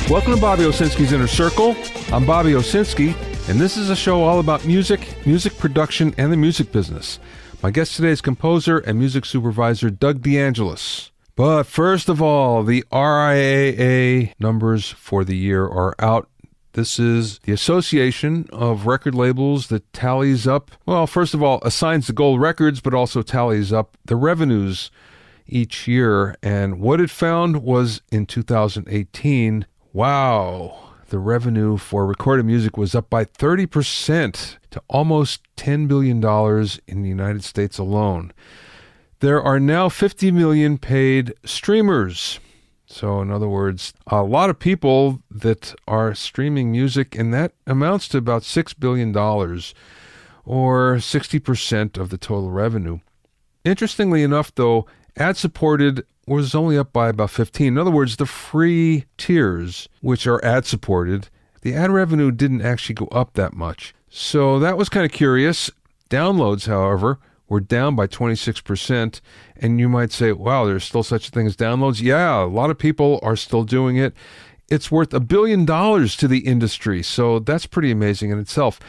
Welcome to Bobby Owsinski's Inner Circle. I'm Bobby Owsinski, and this is a show all about music, music production, and the music business. My guest today is composer and music supervisor Doug DeAngelis. But first of all, the RIAA numbers for the year are out. This is the Association of Record Labels that tallies up, well, first of all, assigns the gold records, but also tallies up the revenues each year. And what it found was in 2018, wow, the revenue for recorded music was up by 30% to almost $10 billion in the United States alone. There are now 50 million paid streamers. So in other words, a lot of people that are streaming music, and that amounts to about $6 billion, or 60% of the total revenue. Interestingly enough, though, ad-supported was only up by about 15. In other words, the free tiers, which are ad-supported, the ad revenue didn't actually go up that much. So that was kind of curious. Downloads, however, were down by 26%. And you might say, wow, there's still such a thing as downloads? Yeah, a lot of people are still doing it. It's worth $1 billion to the industry. So that's pretty amazing in itself.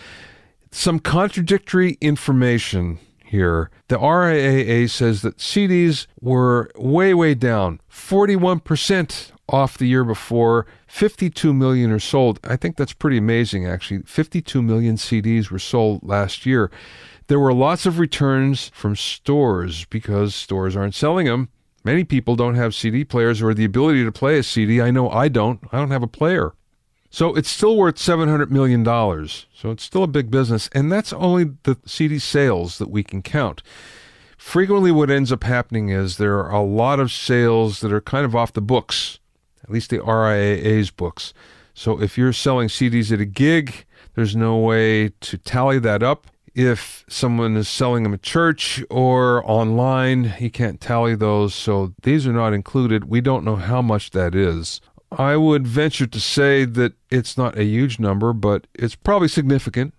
Some contradictory information here. The RIAA says that CDs were way down, 41% off the year before. 52 million are sold. I think that's pretty amazing, actually. 52 million CDs were sold last year. There were lots of returns from stores because stores aren't selling them. Many people don't have CD players or the ability to play a CD. I know I don't. I don't have a player. So it's still worth $700 million. So it's still a big business. And that's only the CD sales that we can count. Frequently what ends up happening is there are a lot of sales that are kind of off the books, at least the RIAA's books. So if you're selling CDs at a gig, there's no way to tally that up. If someone is selling them at church or online, you can't tally those. So these are not included. We don't know how much that is. I would venture to say that it's not a huge number, but it's probably significant.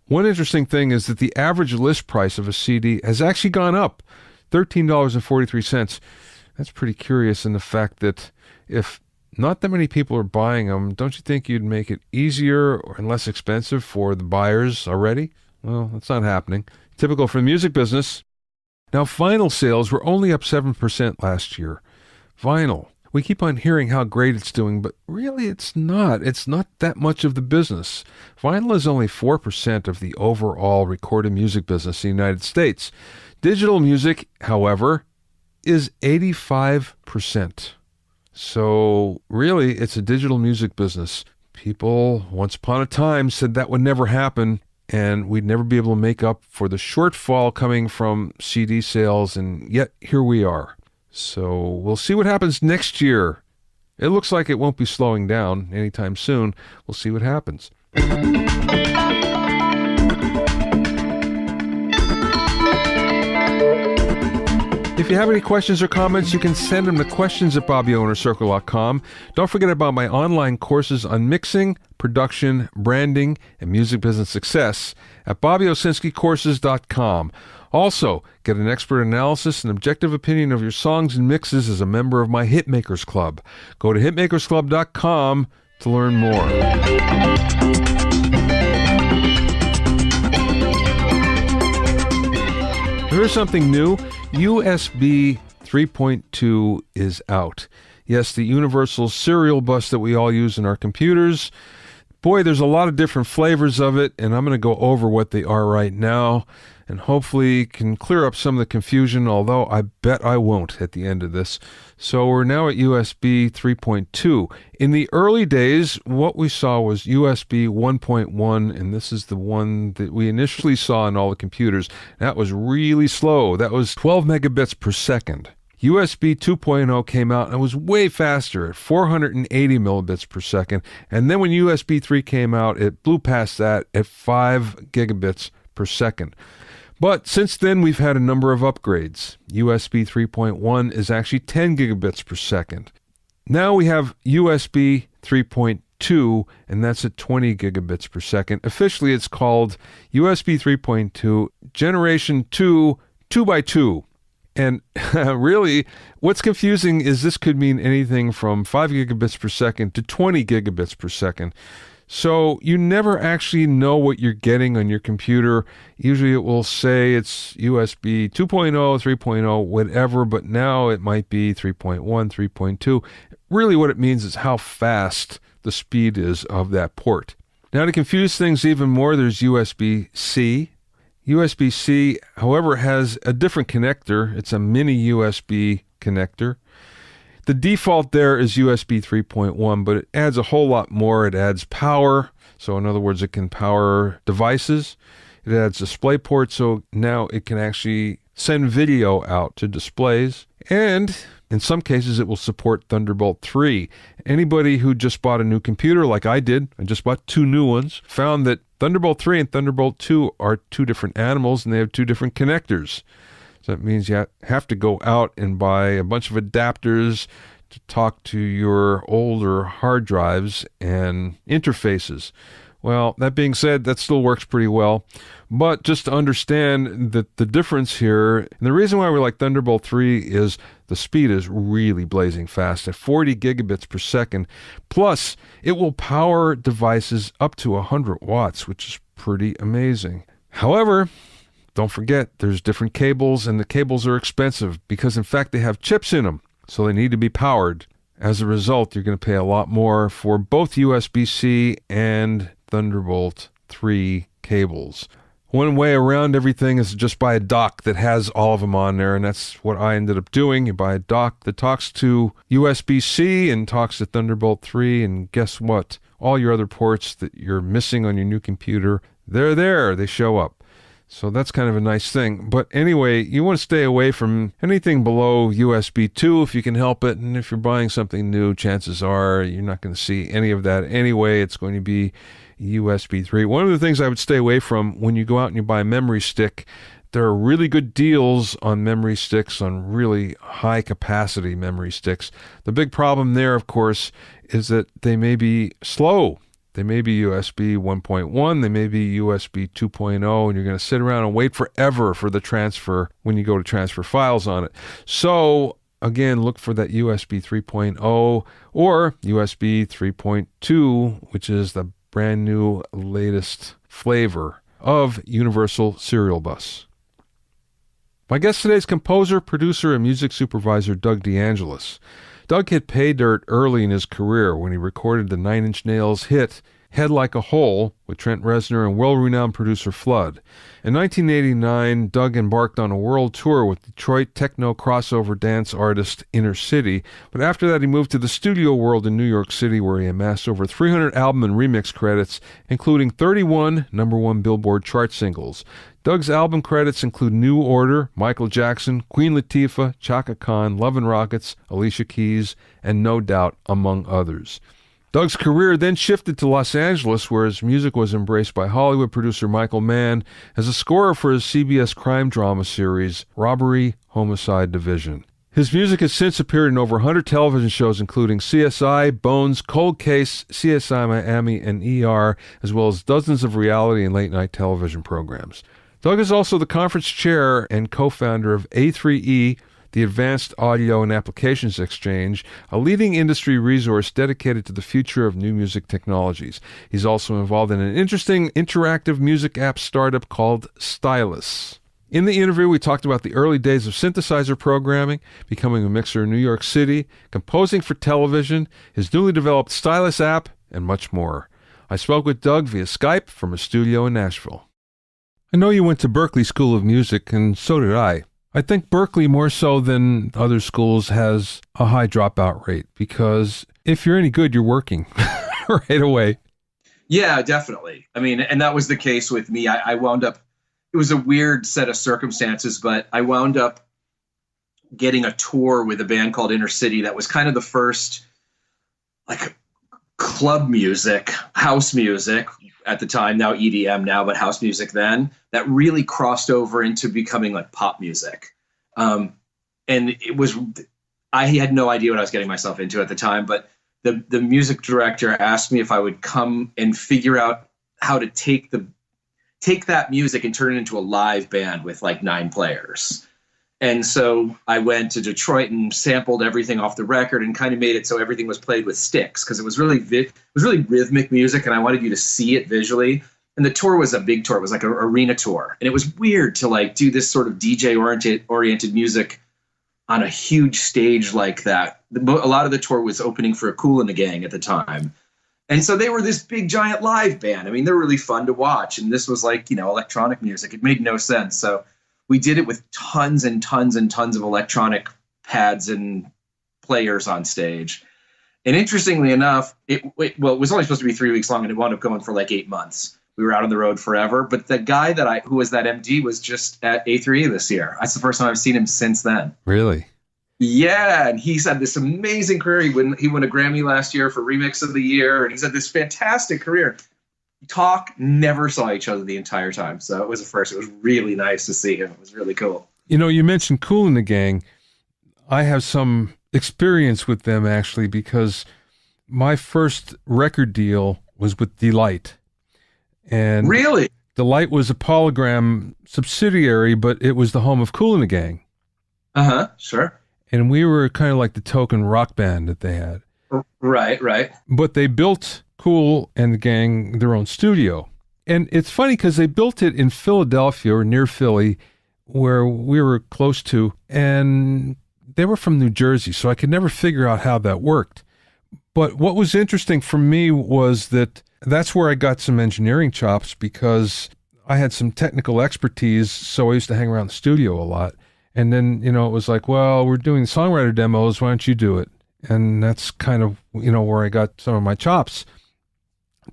One interesting thing is that the average list price of a CD has actually gone up, $13.43. That's pretty curious in the fact that if not that many people are buying them, don't you think you'd make it easier and less expensive for the buyers already? Well, that's not happening. Typical for the music business. Now, vinyl sales were only up 7% last year. Vinyl. We keep on hearing how great it's doing, but really it's not. It's not that much of the business. Vinyl is only 4% of the overall recorded music business in the United States. Digital music, however, is 85%. So really, it's a digital music business. People, once upon a time, said that would never happen, and we'd never be able to make up for the shortfall coming from CD sales, and yet here we are. So we'll see what happens next year. It looks like it won't be slowing down anytime soon. We'll see what happens. If you have any questions or comments, you can send them to questions@BobbyOwnerCircle.com. Don't forget about my online courses on mixing, production, branding, and music business success at BobbyOwsinskiCourses.com. Also, get an expert analysis and objective opinion of your songs and mixes as a member of my Hitmakers Club. Go to hitmakersclub.com to learn more. Here's something new. USB 3.2 is out. Yes, the universal serial bus that we all use in our computers. Boy, there's a lot of different flavors of it, and I'm going to go over what they are right now, and hopefully can clear up some of the confusion, although I bet I won't at the end of this. So we're now at USB 3.2. In the early days, what we saw was USB 1.1, and this is the one that we initially saw in all the computers. That was really slow. That was 12 megabits per second. USB 2.0 came out and it was way faster at 480 millibits per second. And then when USB 3 came out, it blew past that at 5 gigabits per second. But since then, we've had a number of upgrades. USB 3.1 is actually 10 gigabits per second. Now we have USB 3.2, and that's at 20 gigabits per second. Officially, it's called USB 3.2 Generation 2 2x2. And really, what's confusing is this could mean anything from 5 gigabits per second to 20 gigabits per second. So you never actually know what you're getting on your computer. Usually it will say it's USB 2.0, 3.0, whatever, but now it might be 3.1, 3.2. Really what it means is how fast the speed is of that port. Now to confuse things even more, there's USB-C. USB-C, however, has a different connector. It's a mini USB connector. The default there is USB 3.1, but it adds a whole lot more. It adds power. So in other words, it can power devices. It adds display ports, so now it can actually send video out to displays. And in some cases, it will support Thunderbolt 3. Anybody who just bought a new computer, like I did, I just bought 2 new ones, found that Thunderbolt 3 and Thunderbolt 2 are 2 different animals, and they have 2 different connectors. So that means you have to go out and buy a bunch of adapters to talk to your older hard drives and interfaces. Well, that being said, that still works pretty well. But just to understand that the difference here, and the reason why we like Thunderbolt 3 is the speed is really blazing fast at 40 gigabits per second. Plus, it will power devices up to 100 watts, which is pretty amazing. However, don't forget, there's different cables, and the cables are expensive because, in fact, they have chips in them, so they need to be powered. As a result, you're going to pay a lot more for both USB-C and Thunderbolt 3 cables. One way around everything is to just buy a dock that has all of them on there, and that's what I ended up doing. You buy a dock that talks to USB-C and talks to Thunderbolt 3, and guess what? All your other ports that you're missing on your new computer, they're there. They show up. So that's kind of a nice thing. But anyway, you want to stay away from anything below USB 2 if you can help it. And if you're buying something new, chances are you're not going to see any of that anyway. It's going to be USB 3. One of the things I would stay away from when you go out and you buy a memory stick, there are really good deals on memory sticks, on really high capacity memory sticks. The big problem there, of course, is that they may be slow. They may be USB 1.1, they may be USB 2.0, and you're going to sit around and wait forever for the transfer when you go to transfer files on it. So, again, look for that USB 3.0 or USB 3.2, which is the brand new latest flavor of Universal Serial Bus. My guest today is composer, producer, and music supervisor Doug DeAngelis. Doug hit pay dirt early in his career when he recorded the Nine Inch Nails hit Head Like a Hole with Trent Reznor and world-renowned producer Flood. In 1989, Doug embarked on a world tour with Detroit Techno crossover dance artist Inner City, but after that he moved to the studio world in New York City, where he amassed over 300 album and remix credits, including 31 #1 Billboard Chart singles. Doug's album credits include New Order, Michael Jackson, Queen Latifa, Chaka Khan, Love and Rockets, Alicia Keys, and No Doubt, among others. Doug's career then shifted to Los Angeles, where his music was embraced by Hollywood producer Michael Mann as a scorer for his CBS crime drama series, Robbery Homicide Division. His music has since appeared in over 100 television shows, including CSI, Bones, Cold Case, CSI Miami, and ER, as well as dozens of reality and late-night television programs. Doug is also the conference chair and co-founder of A3E, the Advanced Audio and Applications Exchange, a leading industry resource dedicated to the future of new music technologies. He's also involved in an interesting interactive music app startup called Stylus. In the interview, we talked about the early days of synthesizer programming, becoming a mixer in New York City, composing for television, his newly developed Stylus app, and much more. I spoke with Doug via Skype from a studio in Nashville. I know you went to Berklee School of Music, and so did I. I think Berklee, more so than other schools, has a high dropout rate because if you're any good, you're working right away. Yeah, definitely. I mean, and that was the case with me. I wound up, it was a weird set of circumstances, but I wound up getting a tour with a band called Inner City that was kind of the first, like, club music, house music at the time, now EDM now, but house music then, that really crossed over into becoming like pop music. And it was, I had no idea what I was getting myself into at the time, but the music director asked me if I would come and figure out how to take that music and turn it into a live band with like 9 players. And so I went to Detroit and sampled everything off the record and kind of made it so everything was played with sticks, because it was really rhythmic music, and I wanted you to see it visually. And the tour was a big tour. It was like an arena tour. And it was weird to like do this sort of DJ oriented music on a huge stage like that. A lot of the tour was opening for Kool and the Gang at the time. And so they were this big giant live band. I mean, they're really fun to watch. And this was like, electronic music. It made no sense. So we did it with tons and tons and tons of electronic pads and players on stage. And interestingly enough, it was only supposed to be 3 weeks long, and it wound up going for like 8 months. We were out on the road forever. But the guy who was that MD was just at A3A this year. That's the first time I've seen him since then. Really? Yeah, and he's had this amazing career. He won a Grammy last year for Remix of the Year, and he's had this fantastic career. Never saw each other the entire time. So it was a first. It was really nice to see him. It was really cool. You mentioned Kool and the Gang. I have some experience with them, actually, because my first record deal was with Delight. And really? Delight was a Polygram subsidiary, but it was the home of Kool and the Gang. Uh-huh, sure. And we were kind of like the token rock band that they had. Right. But they built Kool and the Gang their own studio. And it's funny because they built it in Philadelphia or near Philly, where we were close to, and they were from New Jersey, so I could never figure out how that worked. But what was interesting for me was that's where I got some engineering chops, because I had some technical expertise, so I used to hang around the studio a lot. And then, it was like, well, we're doing songwriter demos, why don't you do it? And that's kind of, where I got some of my chops.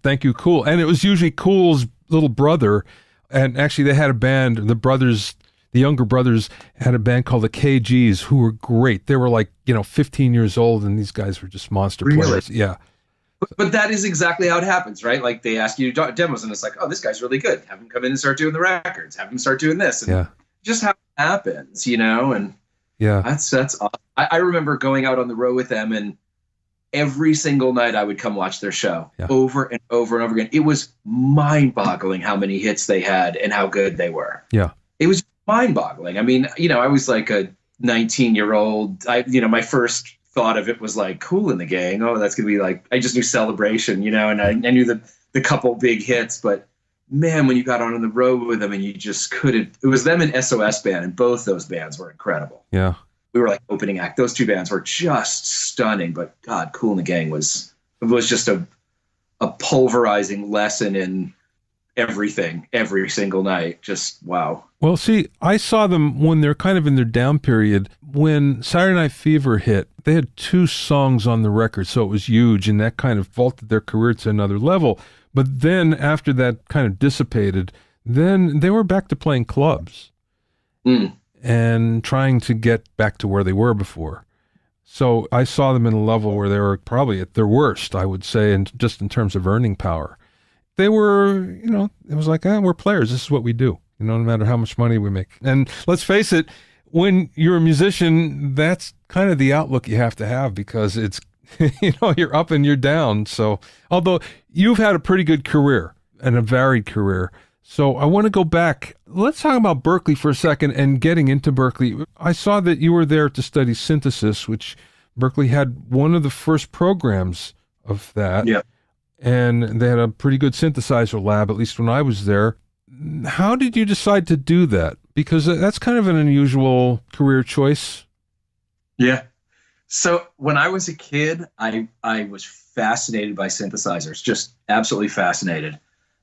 Thank you, Kool. And it was usually Kool's little brother. And actually they had a band, the younger brothers had a band called the KGs, who were great. They were like, 15 years old, and these guys were just monster players. Yeah. But that is exactly how it happens, right? Like they ask you to do demos, and it's like, oh, this guy's really good. Have him come in and start doing the records. Have him start doing this. And just how it happens, and yeah, that's awesome. I remember going out on the road with them, and every single night I would come watch their show over and over and over again. It was mind-boggling how many hits they had and how good they were. Yeah. It was mind-boggling. I mean, I was like a 19-year-old. My first thought of it was like Kool and the Gang. Oh, that's going to be like, I just knew Celebration, and I knew the couple big hits, but man, when you got on the road with them and you just couldn't, it was them and SOS Band, and both those bands were incredible. Yeah. We were like opening act. Those two bands were just stunning, but God, Kool and the Gang was just a pulverizing lesson in everything every single night. Just wow. Well, see, I saw them when they're kind of in their down period. When Saturday Night Fever hit, they had 2 songs on the record, so it was huge, and that kind of vaulted their career to another level. But then after that kind of dissipated, then they were back to playing clubs and trying to get back to where they were before. So I saw them in a level where they were probably at their worst, I would say, and just in terms of earning power. They were, it was like, we're players. This is what we do, no matter how much money we make. And let's face it, when you're a musician, that's kind of the outlook you have to have, because it's, you're up and you're down. So, although you've had a pretty good career and a varied career. So I want to go back. Let's talk about Berklee for a second and getting into Berklee. I saw that you were there to study synthesis, which Berklee had one of the first programs of that. Yeah. And they had a pretty good synthesizer lab, at least when I was there. How did you decide to do that? Because that's kind of an unusual career choice. Yeah. So when I was a kid, I was fascinated by synthesizers, just absolutely fascinated.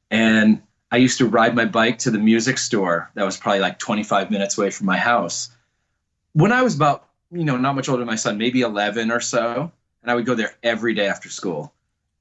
And I used to ride my bike to the music store that was probably like 25 minutes away from my house. When I was about, not much older than my son, maybe 11 or so, and I would go there every day after school,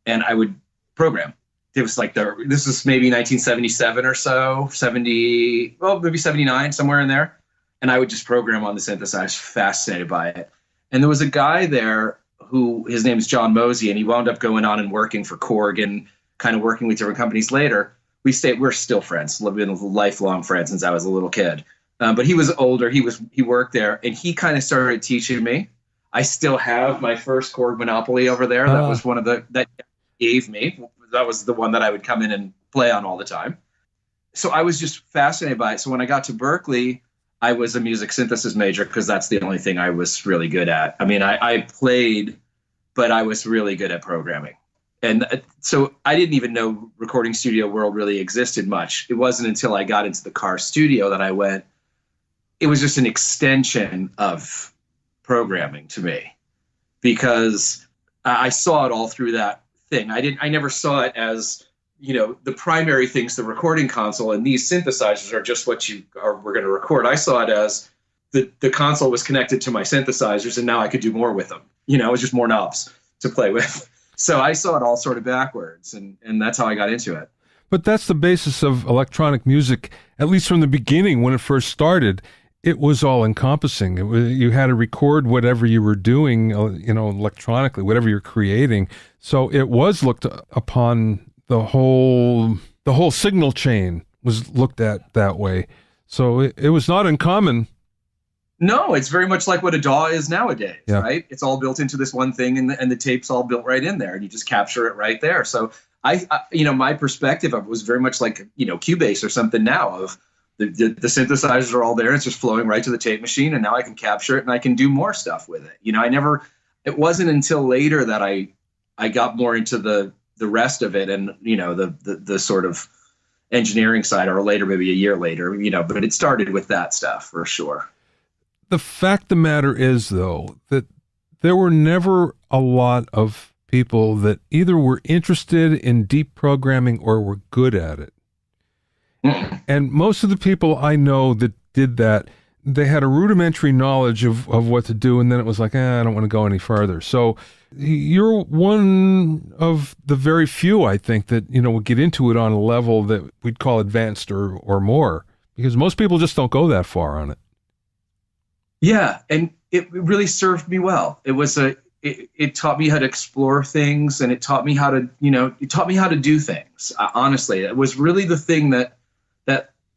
and I would program. It was like this was maybe 1977 or so, maybe 79, somewhere in there. And I would just program on the synthesizer. I was fascinated by it. And there was a guy there who, his name is John Mosey, and he wound up going on and working for Korg and kind of working with different companies later. We're still friends. We've been lifelong friends since I was a little kid. But he was older. He worked there, and he kind of started teaching me. I still have my first Korg Monopoly over there. That was one of that gave me. That was the one that I would come in and play on all the time. So I was just fascinated by it. So when I got to Berklee, I was a music synthesis major because that's the only thing I was really good at. I mean, I played, but I was really good at programming. And so I didn't even know recording studio world really existed much. It wasn't until I got into the car studio that I went, it was just an extension of programming to me, because I saw it all through that thing. I never saw it as, the primary thing's the recording console and these synthesizers are just what we're going to record. I saw it as the console was connected to my synthesizers and now I could do more with them. It was just more knobs to play with. So I saw it all sort of backwards, and that's how I got into it. But that's the basis of electronic music, at least from the beginning when it first started. It was all encompassing. You had to record whatever you were doing, electronically, whatever you're creating. So it was looked upon, the whole signal chain was looked at that way. So it was not uncommon. No, it's very much like what a DAW is nowadays, yeah. Right? It's all built into this one thing, and the tape's all built right in there, and you just capture it right there. So I my perspective of it was very much like, Cubase or something now, of the synthesizers are all there. It's just flowing right to the tape machine, and now I can capture it and I can do more stuff with it. It wasn't until later that I got more into the rest of it, and, the sort of engineering side, or later, maybe a year later, but it started with that stuff for sure. The fact of the matter is, though, that there were never a lot of people that either were interested in deep programming or were good at it. And most of the people I know that did that, they had a rudimentary knowledge of what to do, and then it was like, I don't want to go any further. So you're one of the very few, I think, that, would get into it on a level that we'd call advanced or more, because most people just don't go that far on it. Yeah, and it really served me well. It taught me how to explore things, and it taught me how to do things. Honestly, it was really the thing that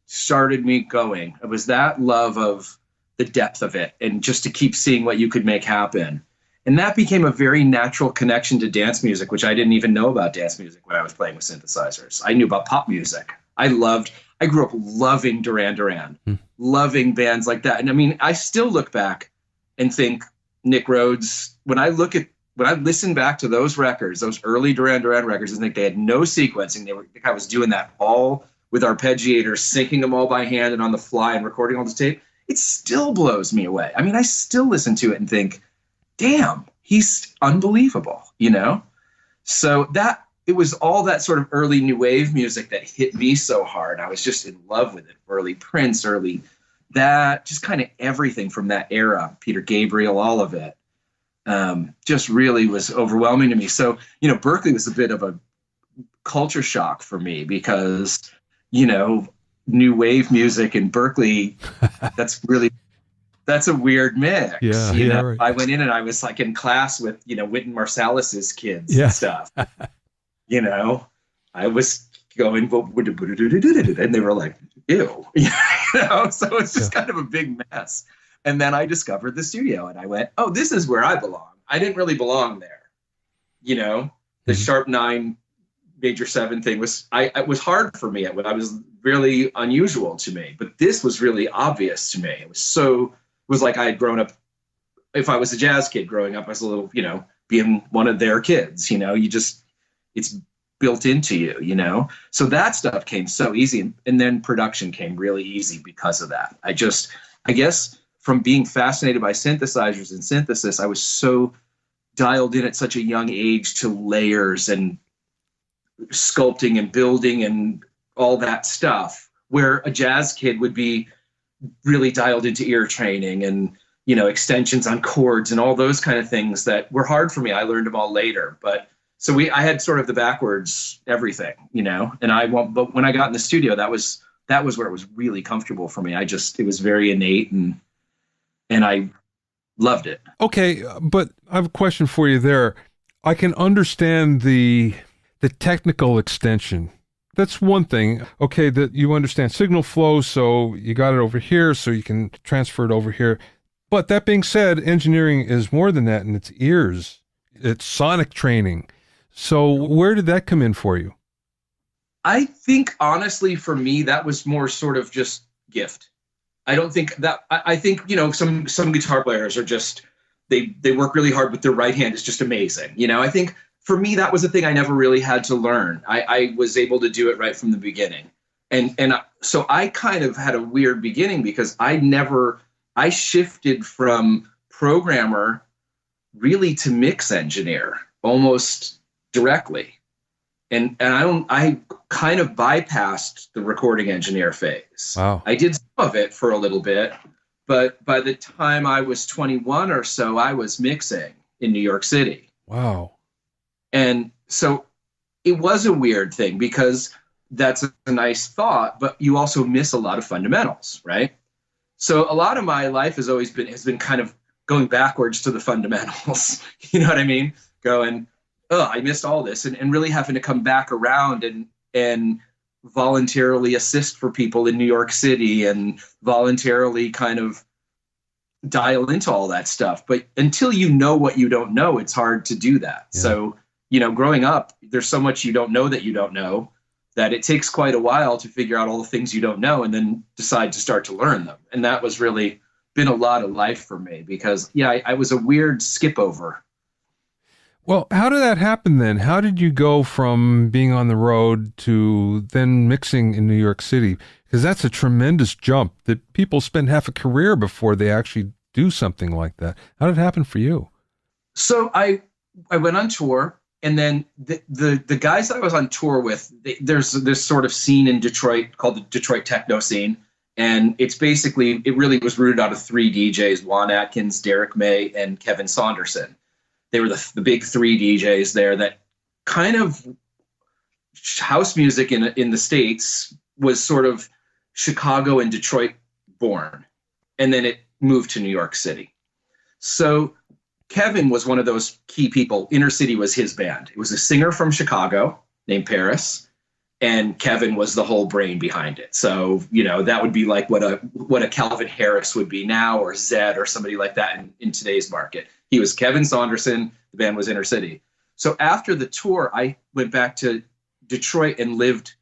started me going. It was that love of the depth of it, and just to keep seeing what you could make happen. And that became a very natural connection to dance music, which I didn't even know about dance music when I was playing with synthesizers. I knew about pop music. I grew up loving Duran Duran, loving bands like that. And I mean, I still look back and think Nick Rhodes, when I listen back to those records, those early Duran Duran records, I think they had no sequencing. The guy was doing that all with arpeggiators, syncing them all by hand and on the fly and recording all the tape. It still blows me away. I mean, I still listen to it and think, damn, he's unbelievable, So it was all that sort of early new wave music that hit me so hard. I was just in love with it. Early Prince, just kind of everything from that era, Peter Gabriel, all of it, just really was overwhelming to me. So, Berkeley was a bit of a culture shock for me, because, new wave music in Berkeley, that's a weird mix. Yeah, right. I went in and I was like in class with, Wynton Marsalis's kids and stuff. I was going, and they were like, ew, so it's just kind of a big mess. And then I discovered the studio, and I went, oh, this is where I belong. I didn't really belong there. The sharp 9 major 7 thing it was hard for me. It was really unusual to me, but this was really obvious to me. It was like I had grown up. If I was a jazz kid growing up, I was a little, being one of their kids, it's built into you, so that stuff came so easy. And then production came really easy because of that. I guess from being fascinated by synthesizers and synthesis, I was so dialed in at such a young age to layers and sculpting and building and all that stuff, where a jazz kid would be really dialed into ear training and, extensions on chords and all those kind of things that were hard for me. I learned them all later, but so I had sort of the backwards everything, but when I got in the studio, that was where it was really comfortable for me. It was very innate, and I loved it. Okay, but I have a question for you there. I can understand the technical extension. That's one thing. Okay, that you understand signal flow, so you got it over here, so you can transfer it over here. But that being said, engineering is more than that, and it's ears. It's sonic training. So where did that come in for you? I think, honestly, for me, that was more sort of just gift. I don't think that, I think, some guitar players are just, they work really hard with their right hand. It's just amazing. I think for me, that was a thing I never really had to learn. I was able to do it right from the beginning. So I kind of had a weird beginning because I shifted from programmer really to mix engineer almost directly. And I kind of bypassed the recording engineer phase. Wow. I did some of it for a little bit, but by the time I was 21 or so, I was mixing in New York City. Wow. And so it was a weird thing because that's a nice thought, but you also miss a lot of fundamentals, right? So a lot of my life has been kind of going backwards to the fundamentals. You know what I mean? Going, oh, I missed all this, and really having to come back around and voluntarily assist for people in New York City and voluntarily kind of dial into all that stuff. But until you know what you don't know, it's hard to do that. Yeah. So, growing up, there's so much you don't know that it takes quite a while to figure out all the things you don't know and then decide to start to learn them. And that was really been a lot of life for me because, I was a weird skip over. Well, how did that happen then? How did you go from being on the road to then mixing in New York City? Because that's a tremendous jump that people spend half a career before they actually do something like that. How did it happen for you? So I went on tour, and then the guys that I was on tour with, there's this sort of scene in Detroit called the Detroit Techno scene. And it really was rooted out of 3 DJs, Juan Atkins, Derek May, and Kevin Saunderson. They were the big 3 DJs there that kind of house music in the States was sort of Chicago and Detroit born. And then it moved to New York City. So Kevin was one of those key people. Inner City was his band. It was a singer from Chicago named Paris, and Kevin was the whole brain behind it. So, that would be like what a Calvin Harris would be now, or Zed, or somebody like that in today's market. He was Kevin Saunderson. The band was Inner City. So after the tour, I went back to Detroit and lived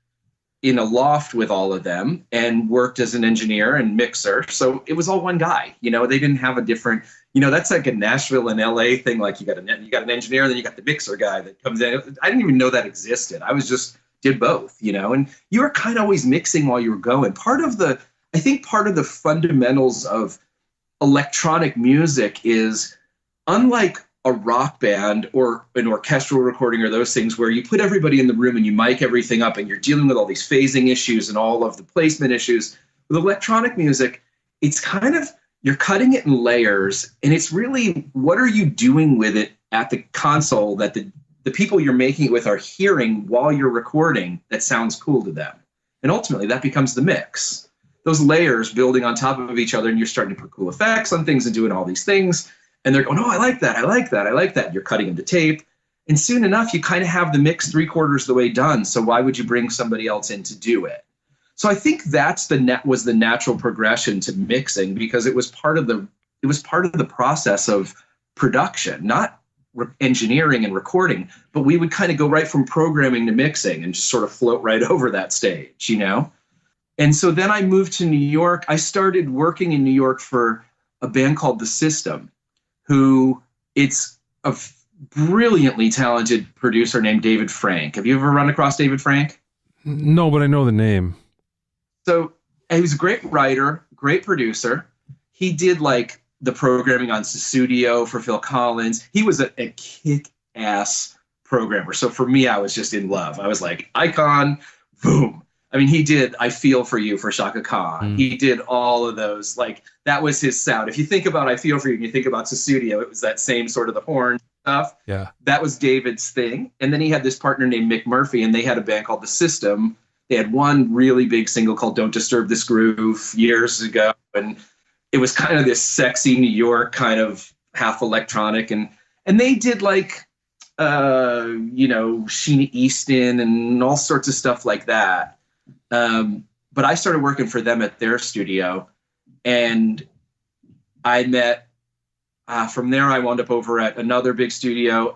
in a loft with all of them and worked as an engineer and mixer. So it was all one guy. They didn't have a different, that's like a Nashville and LA thing. Like you got an engineer, and then you got the mixer guy that comes in. I didn't even know that existed. I was just did both, and you were kind of always mixing while you were going. I think part of the fundamentals of electronic music is, unlike a rock band or an orchestral recording or those things where you put everybody in the room and you mic everything up and you're dealing with all these phasing issues and all of the placement issues, with electronic music, it's kind of, you're cutting it in layers, and it's really, what are you doing with it at the console that the people you're making it with are hearing while you're recording that sounds cool to them. And ultimately that becomes the mix. Those layers building on top of each other, and you're starting to put cool effects on things and doing all these things. And they're going, oh, I like that. I like that. I like that. You're cutting them to tape. And soon enough, you kind of have the mix 3/4 the way done. So why would you bring somebody else in to do it? So I think was the natural progression to mixing, because it was part of the process of production, not engineering and recording, but we would kind of go right from programming to mixing and just sort of float right over that stage, And so then I moved to New York. I started working in New York for a band called The System, who it's a brilliantly talented producer named David Frank. Have you ever run across David Frank? No, but I know the name. So he was a great writer, great producer. He did like the programming on Sussudio for Phil Collins. He was a kick-ass programmer. So for me, I was just in love. I was like, icon, boom. I mean, he did I Feel For You for Chaka Khan. He did all of those. Like, that was his sound. If you think about I Feel For You and you think about Sussudio, it was that same sort of the horn stuff. Yeah. That was David's thing. And then he had this partner named Mick Murphy, and they had a band called The System. They had one really big single called Don't Disturb This Groove years ago. And it was kind of this sexy New York kind of half electronic. And they did like, Sheena Easton and all sorts of stuff like that. But I started working for them at their studio, and I met, from there I wound up over at another big studio,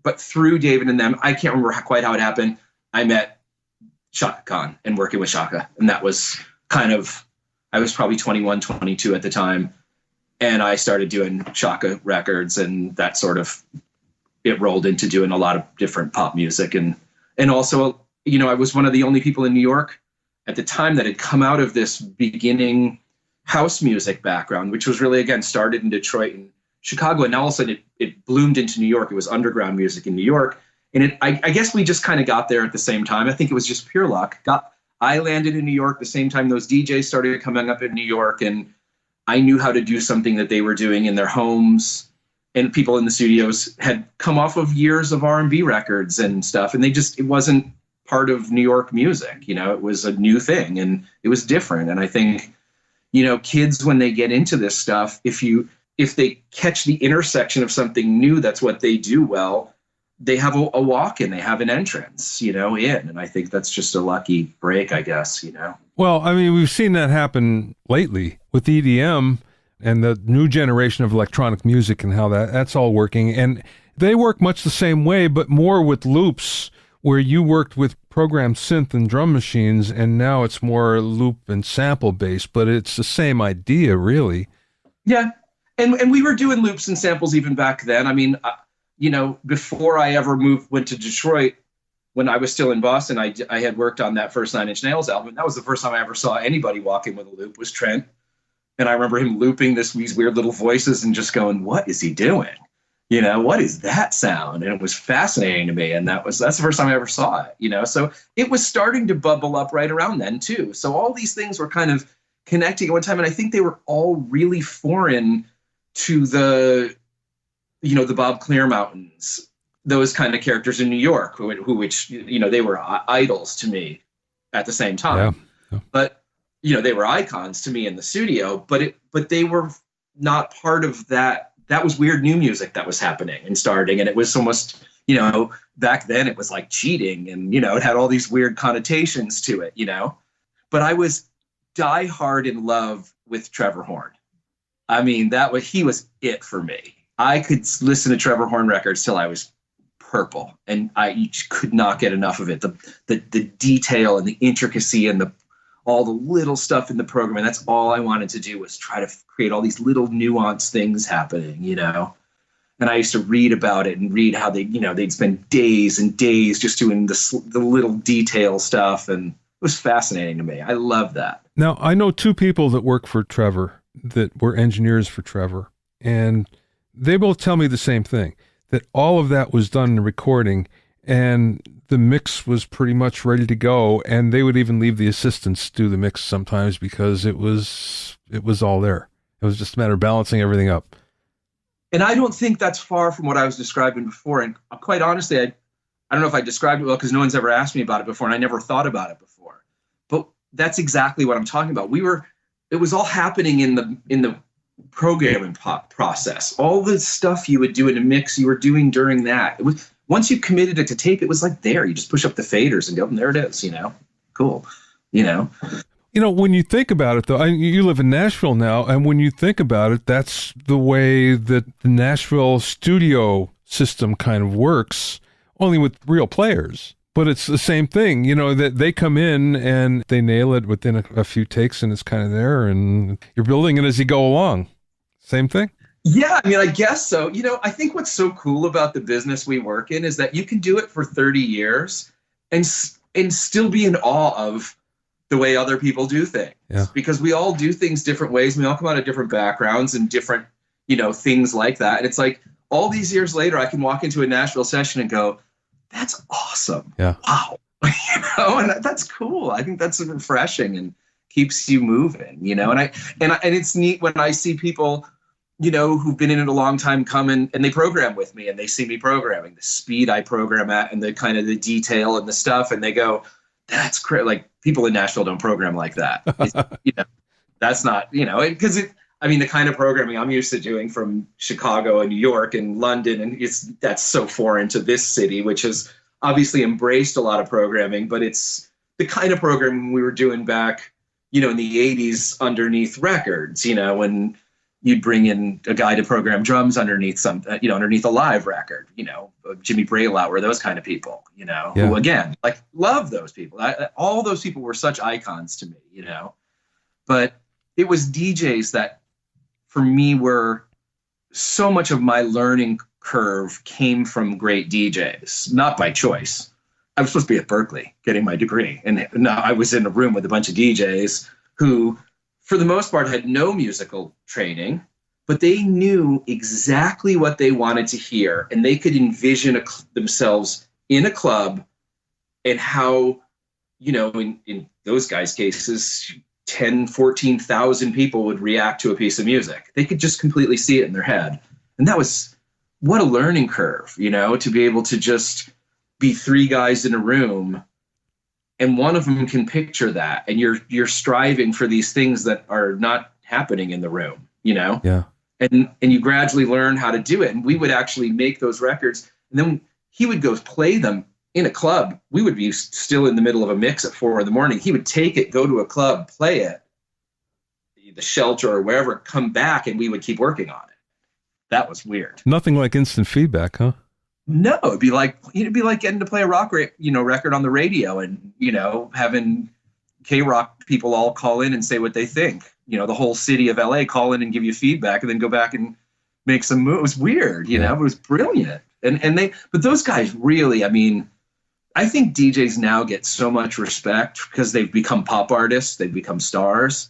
but through David and them, I can't remember quite how it happened, I met Chaka Khan and working with Chaka. And that was kind of, I was probably 21, 22 at the time. And I started doing Chaka records, and that sort of, it rolled into doing a lot of different pop music. And also, you know, I was one of the only people in New York at the time that had come out of this beginning house music background, which was really, again, started in Detroit and Chicago. And now all of a sudden it bloomed into New York. It was underground music in New York. And I guess we just kind of got there at the same time. I think it was just pure luck. I landed in New York the same time those DJs started coming up in New York, and I knew how to do something that they were doing in their homes, and people in the studios had come off of years of R&B records and stuff. And it wasn't part of New York music. You know, it was a new thing and it was different. And I think, you know, kids, when they get into this stuff, if they catch the intersection of something new, that's what they do well. They have a walk in, they have an entrance, you know, in. And I think that's just a lucky break, I guess, you know. Well, I mean, we've seen that happen lately with EDM and the new generation of electronic music and how that's all working. And they work much the same way, but more with loops, where you worked with programmed synth and drum machines, and now it's more loop and sample based, but it's the same idea, really. Yeah. And we were doing loops and samples even back then. I mean, you know, before I ever went to Detroit, when I was still in Boston, I had worked on that first 9 Inch Nails album. That was the first time I ever saw anybody walk in with a loop, was Trent. And I remember him looping these weird little voices and just going, what is he doing? You know, what is that sound? And it was fascinating to me. And that's the first time I ever saw it, you know? So it was starting to bubble up right around then too. So all these things were kind of connecting at one time. And I think they were all really foreign to the Bob Clearmountains, those kind of characters in New York, which, you know, they were idols to me at the same time. Yeah. But, you know, they were icons to me in the studio, but they were not part of that. That was weird new music that was happening and starting. And it was almost, you know, back then it was like cheating, and, you know, it had all these weird connotations to it, you know. But I was diehard in love with Trevor Horn. I mean, he was it for me. I could listen to Trevor Horn records till I was purple, and I could not get enough of it. The detail and the intricacy and all the little stuff in the program, and that's all I wanted to do, was try to create all these little nuanced things happening, you know. And I used to read about it and read how they'd spend days and days just doing the little detail stuff, and it was fascinating to me. I love that. Now, I know 2 people that work for Trevor, that were engineers for Trevor, and they both tell me the same thing, that all of that was done in the recording, and the mix was pretty much ready to go, and they would even leave the assistants do the mix sometimes because it was all there. It was just a matter of balancing everything up. And I don't think that's far from what I was describing before. And quite honestly, I don't know if I described it well, because no one's ever asked me about it before, and I never thought about it before. But that's exactly what I'm talking about. It was all happening in the programming process. All the stuff you would do in a mix, you were doing during that. It was, once you committed it to tape, it was like there. You just push up the faders and go, and there it is, you know. Cool, you know. You know, when you think about it, though, you live in Nashville now, and when you think about it, that's the way that the Nashville studio system kind of works, only with real players. But it's the same thing, you know, that they come in and they nail it within a few takes, and it's kind of there, and you're building it as you go along. Same thing? Yeah, I mean, I guess so. You know, I think what's so cool about the business we work in is that you can do it for 30 years and still be in awe of the way other people do things. Yeah. Because we all do things different ways. We all come out of different backgrounds and different, you know, things like that. And it's like all these years later, I can walk into a Nashville session and go, that's awesome. Yeah. Wow. You know, and that's cool. I think that's refreshing and keeps you moving, you know, and it's neat when I see people, you know, who've been in it a long time come in and they program with me, and they see me programming the speed I program at and the kind of the detail and the stuff. And they go, that's great. Like, people in Nashville don't program like that. You know, that's not, you know, because I mean, the kind of programming I'm used to doing from Chicago and New York and London, and that's so foreign to this city, which has obviously embraced a lot of programming, but it's the kind of programming we were doing back, you know, in the 80s underneath records, you know, when you'd bring in a guy to program drums underneath underneath a live record, you know, Jimmy Brailauer, those kind of people, you know, who, again, like, love those people. All those people were such icons to me, you know, but it was DJs that for me were so much of my learning curve came from great DJs, not by choice. I was supposed to be at Berkeley getting my degree. And now I was in a room with a bunch of DJs who, for the most part, had no musical training, but they knew exactly what they wanted to hear. And they could envision themselves in a club and how, you know, in those guys' cases, 10, 14,000 people would react to a piece of music. They could just completely see it in their head. And that was, what a learning curve, you know, to be able to just be three guys in a room and one of them can picture that. And you're striving for these things that are not happening in the room, you know? Yeah. And you gradually learn how to do it. And we would actually make those records. And then he would go play them in a club. We would be still in the middle of a mix at 4 a.m. He would take it, go to a club, play it, the Shelter or wherever, come back, and we would keep working on it. That was weird. Nothing like instant feedback, huh? No, it'd be like getting to play a rock record on the radio, and, you know, having K-rock people all call in and say what they think. You know, the whole city of LA call in and give you feedback and then go back and make some moves. It was weird, you know, it was brilliant. But those guys really, I mean, I think DJs now get so much respect because they've become pop artists, they've become stars.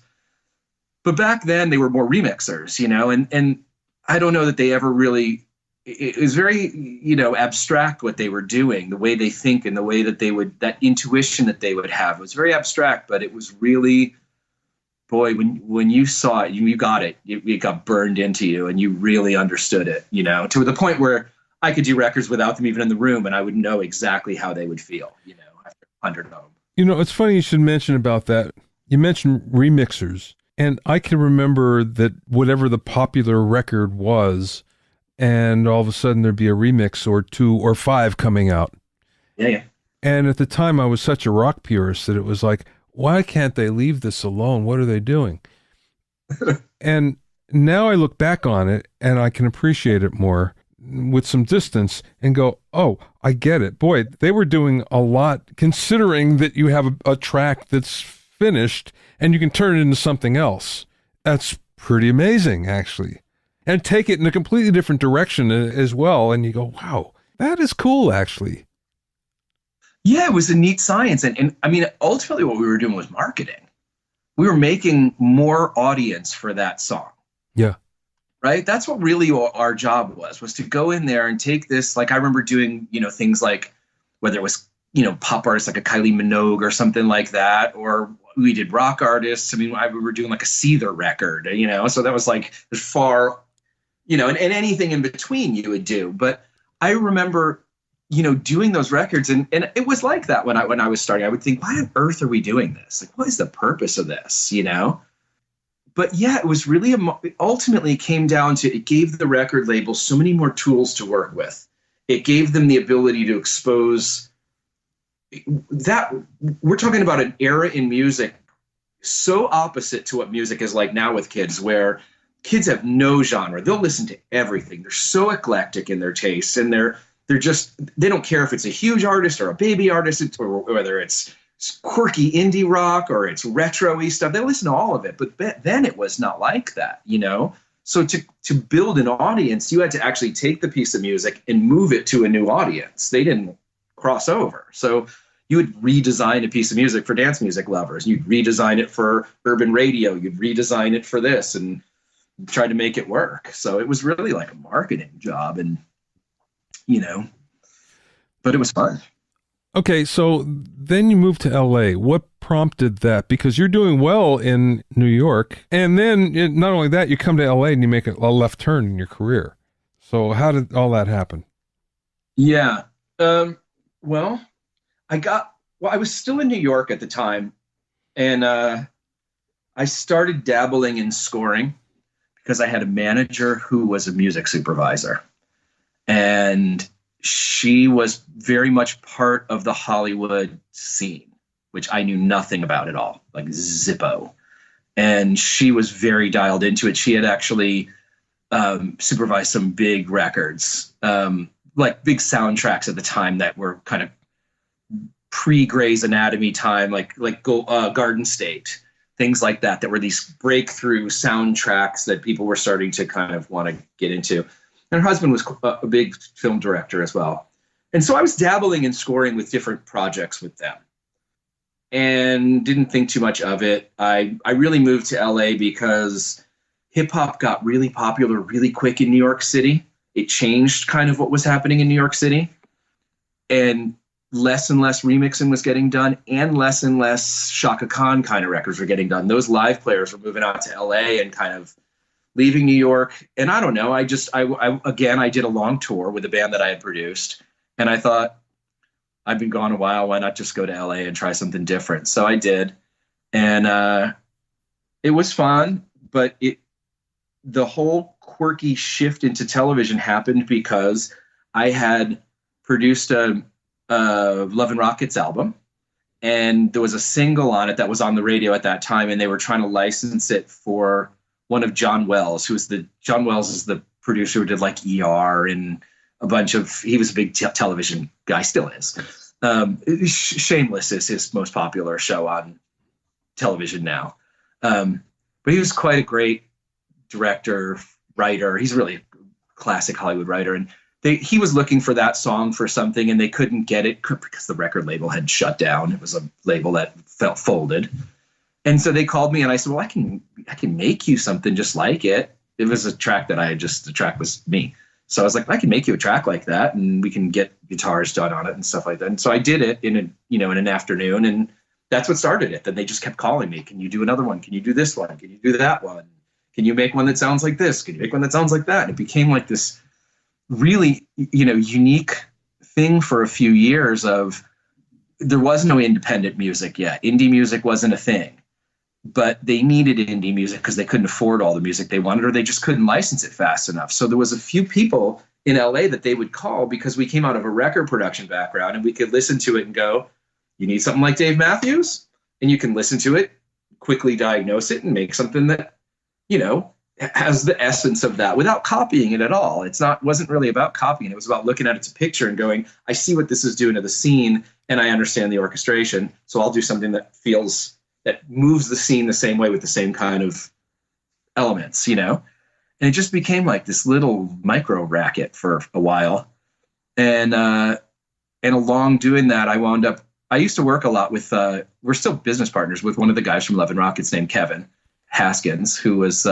But back then they were more remixers, you know, and I don't know that they ever really, it was very, you know, abstract what they were doing, the way they think and the way that they would, that intuition that they would have. It was very abstract, but it was really, boy, when you saw it, you got it. It got burned into you and you really understood it, you know, to the point where I could do records without them even in the room and I would know exactly how they would feel, you know, after 100 of them. You know, it's funny you should mention about that. You mentioned remixers. And I can remember that whatever the popular record was, and all of a sudden there'd be a remix or 2 or 5 coming out. Yeah. And at the time I was such a rock purist that it was like, why can't they leave this alone? What are they doing? And now I look back on it and I can appreciate it more with some distance and go, oh, I get it. Boy, they were doing a lot considering that you have a track that's finished and you can turn it into something else. That's pretty amazing, actually. And take it in a completely different direction as well. And you go, wow, that is cool, actually. Yeah, it was a neat science. And I mean, ultimately what we were doing was marketing. We were making more audience for that song. Yeah. Right? That's what really our job was to go in there and take this. Like I remember doing, you know, things like whether it was, you know, pop artists like a Kylie Minogue or something like that, or we did rock artists. I mean, we were doing like a Seether record, you know, so that was like as far, you know, and anything in between you would do. But I remember, you know, doing those records and it was like that when I was starting. I would think, why on earth are we doing this? Like, what is the purpose of this, you know? But yeah, it was really, ultimately it came down to, it gave the record labels so many more tools to work with. It gave them the ability to expose that. We're talking about an era in music so opposite to what music is like now with kids, where kids have no genre. They'll listen to everything. They're so eclectic in their tastes, and they don't care if it's a huge artist or a baby artist, or whether it's quirky indie rock or it's retro-y stuff. They listen to all of it. But then it was not like that, you know? So to build an audience, you had to actually take the piece of music and move it to a new audience. They didn't cross over. So you would redesign a piece of music for dance music lovers. You'd redesign it for urban radio. You'd redesign it for this and try to make it work. So it was really like a marketing job, and, you know, but it was fun. Okay, so then you moved to LA. What prompted that? Because you're doing well in New York, and then not only that, you come to LA and you make a left turn in your career. So how did all that happen? Yeah. Well, I was still in New York at the time, and I started dabbling in scoring because I had a manager who was a music supervisor, and she was very much part of the Hollywood scene, which I knew nothing about at all, like Zippo. And she was very dialed into it. She had actually supervised some big records, like big soundtracks at the time that were kind of pre-Grey's Anatomy time, like Garden State. things like that were these breakthrough soundtracks that people were starting to kind of want to get into. And her husband was a big film director as well. And so I was dabbling in scoring with different projects with them and didn't think too much of it. I really moved to LA because hip hop got really popular really quick in New York City. It changed kind of what was happening in New York City. And less remixing was getting done, and less Chaka Khan kind of records were getting done. Those live players were moving out to LA and kind of leaving New York. And I don't know, I did a long tour with a band that I had produced, and I thought, I've been gone a while, why not just go to LA and try something different? So I did. And it was fun, but the whole quirky shift into television happened because I had produced a Love and Rockets album, and there was a single on it that was on the radio at that time, and they were trying to license it for one of John Wells, John Wells is the producer who did like ER and he was a big television guy, still is. Shameless is his most popular show on television now. But he was quite a great director, writer. He's really a classic Hollywood writer. And he was looking for that song for something, and they couldn't get it because the record label had shut down. It was a label that felt folded. And so they called me, and I said, well, I can make you something just like it. It was a track the track was me. So I was like, I can make you a track like that, and we can get guitars done on it and stuff like that. And so I did it in an afternoon, and that's what started it. Then they just kept calling me. Can you do another one? Can you do this one? Can you do that one? Can you make one that sounds like this? Can you make one that sounds like that? And it became like this really, unique thing for a few years there was no independent music yet. Indie music wasn't a thing, but they needed indie music because they couldn't afford all the music they wanted, or they just couldn't license it fast enough. So there was a few people in LA that they would call because we came out of a record production background, and we could listen to it and go, you need something like Dave Matthews? And you can listen to it, quickly diagnose it, and make something that, has the essence of that without copying it at all. Wasn't really about copying. It was about looking at its picture and going, I see what this is doing to the scene, and I understand the orchestration. So I'll do something that moves the scene the same way with the same kind of elements, And it just became like this little micro racket for a while. And along doing that, I used to work a lot with, we're still business partners with one of the guys from Love and Rockets named Kevin Haskins, who was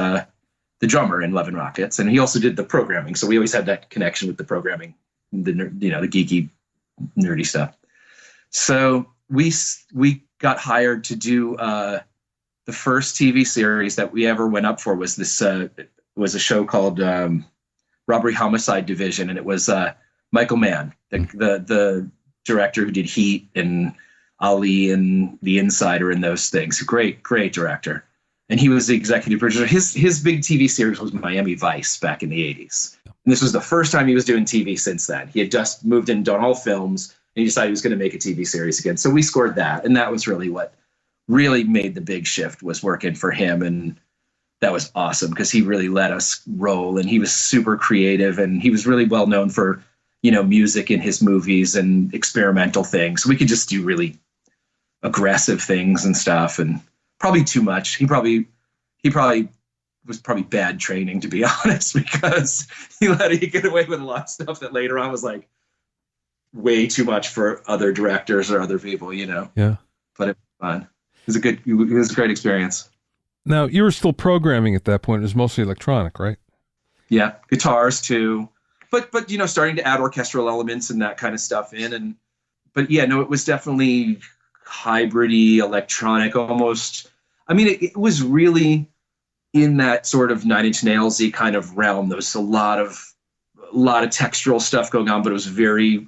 the drummer in Love and Rockets, and he also did the programming. So we always had that connection with the programming, the geeky, nerdy stuff. So we got hired to do the first TV series that we ever went up for was a show called Robbery Homicide Division, and it was Michael Mann, the director who did Heat and Ali and The Insider and those things. Great director. And he was the executive producer. His big TV series was Miami Vice back in the 80s. And this was the first time he was doing TV since then. He had just moved in, done all films, and he decided he was going to make a TV series again. So we scored that. And that was really what really made the big shift, was working for him. And that was awesome because he really let us roll. And he was super creative. And he was really well known for, music in his movies and experimental things. So we could just do really aggressive things and stuff. And probably too much. He probably was bad training, to be honest, because he let it get away with a lot of stuff that later on was like way too much for other directors or other people, Yeah. But it was fun. It was a great experience. Now, you were still programming at that point. It was mostly electronic, right? Yeah, guitars too. But starting to add orchestral elements and that kind of stuff in. But yeah, no, it was definitely hybrid-y, electronic almost. I mean, it was really in that sort of Nine Inch Nails-y kind of realm. There was a lot of textural stuff going on, but it was very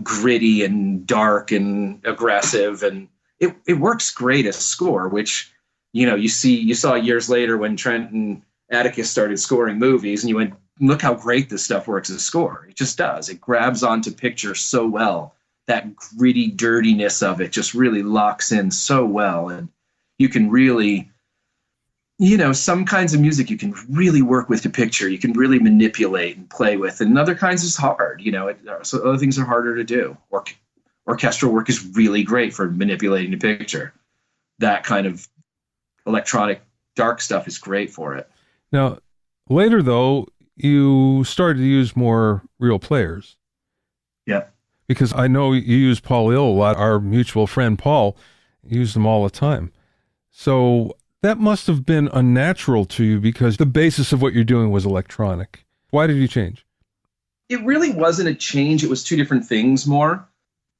gritty and dark and aggressive, and it works great as score, which you saw years later when Trent and Atticus started scoring movies, and you went, look how great this stuff works as score. It just does. It grabs onto picture so well. That gritty dirtiness of it just really locks in so well. And you can really, some kinds of music you can really work with to picture. You can really manipulate and play with. And other kinds is hard. So other things are harder to do. Orchestral work is really great for manipulating the picture. That kind of electronic dark stuff is great for it. Now, later though, you started to use more real players. Yep. Because I know you use Paul Ill a lot. Our mutual friend Paul used them all the time. So that must have been unnatural to you because the basis of what you're doing was electronic. Why did you change? It really wasn't a change. It was two different things more.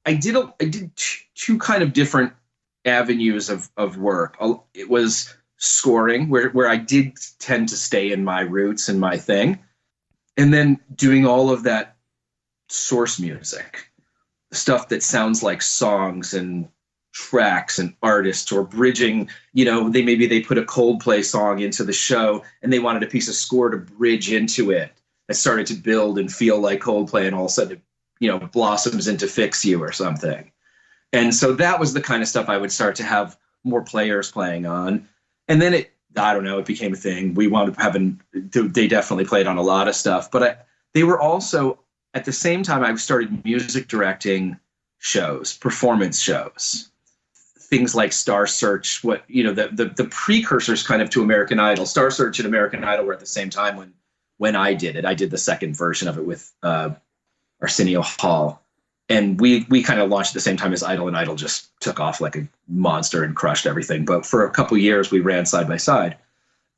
I did two kind of different avenues of work. It was scoring, where I did tend to stay in my roots and my thing, and then doing all of that source music, stuff that sounds like songs and tracks and artists, or bridging, they put a Coldplay song into the show and they wanted a piece of score to bridge into it. I started to build and feel like Coldplay, and all of a sudden, it blossoms into Fix You or something. And so that was the kind of stuff I would start to have more players playing on. And then it became a thing. We wound up they definitely played on a lot of stuff, but they were also, at the same time, I started music directing shows, performance shows, things like Star Search, the precursors kind of to American Idol. Star Search and American Idol were at the same time when I did it. I did the second version of it with Arsenio Hall. And we kind of launched at the same time as Idol, and Idol just took off like a monster and crushed everything. But for a couple of years, we ran side by side.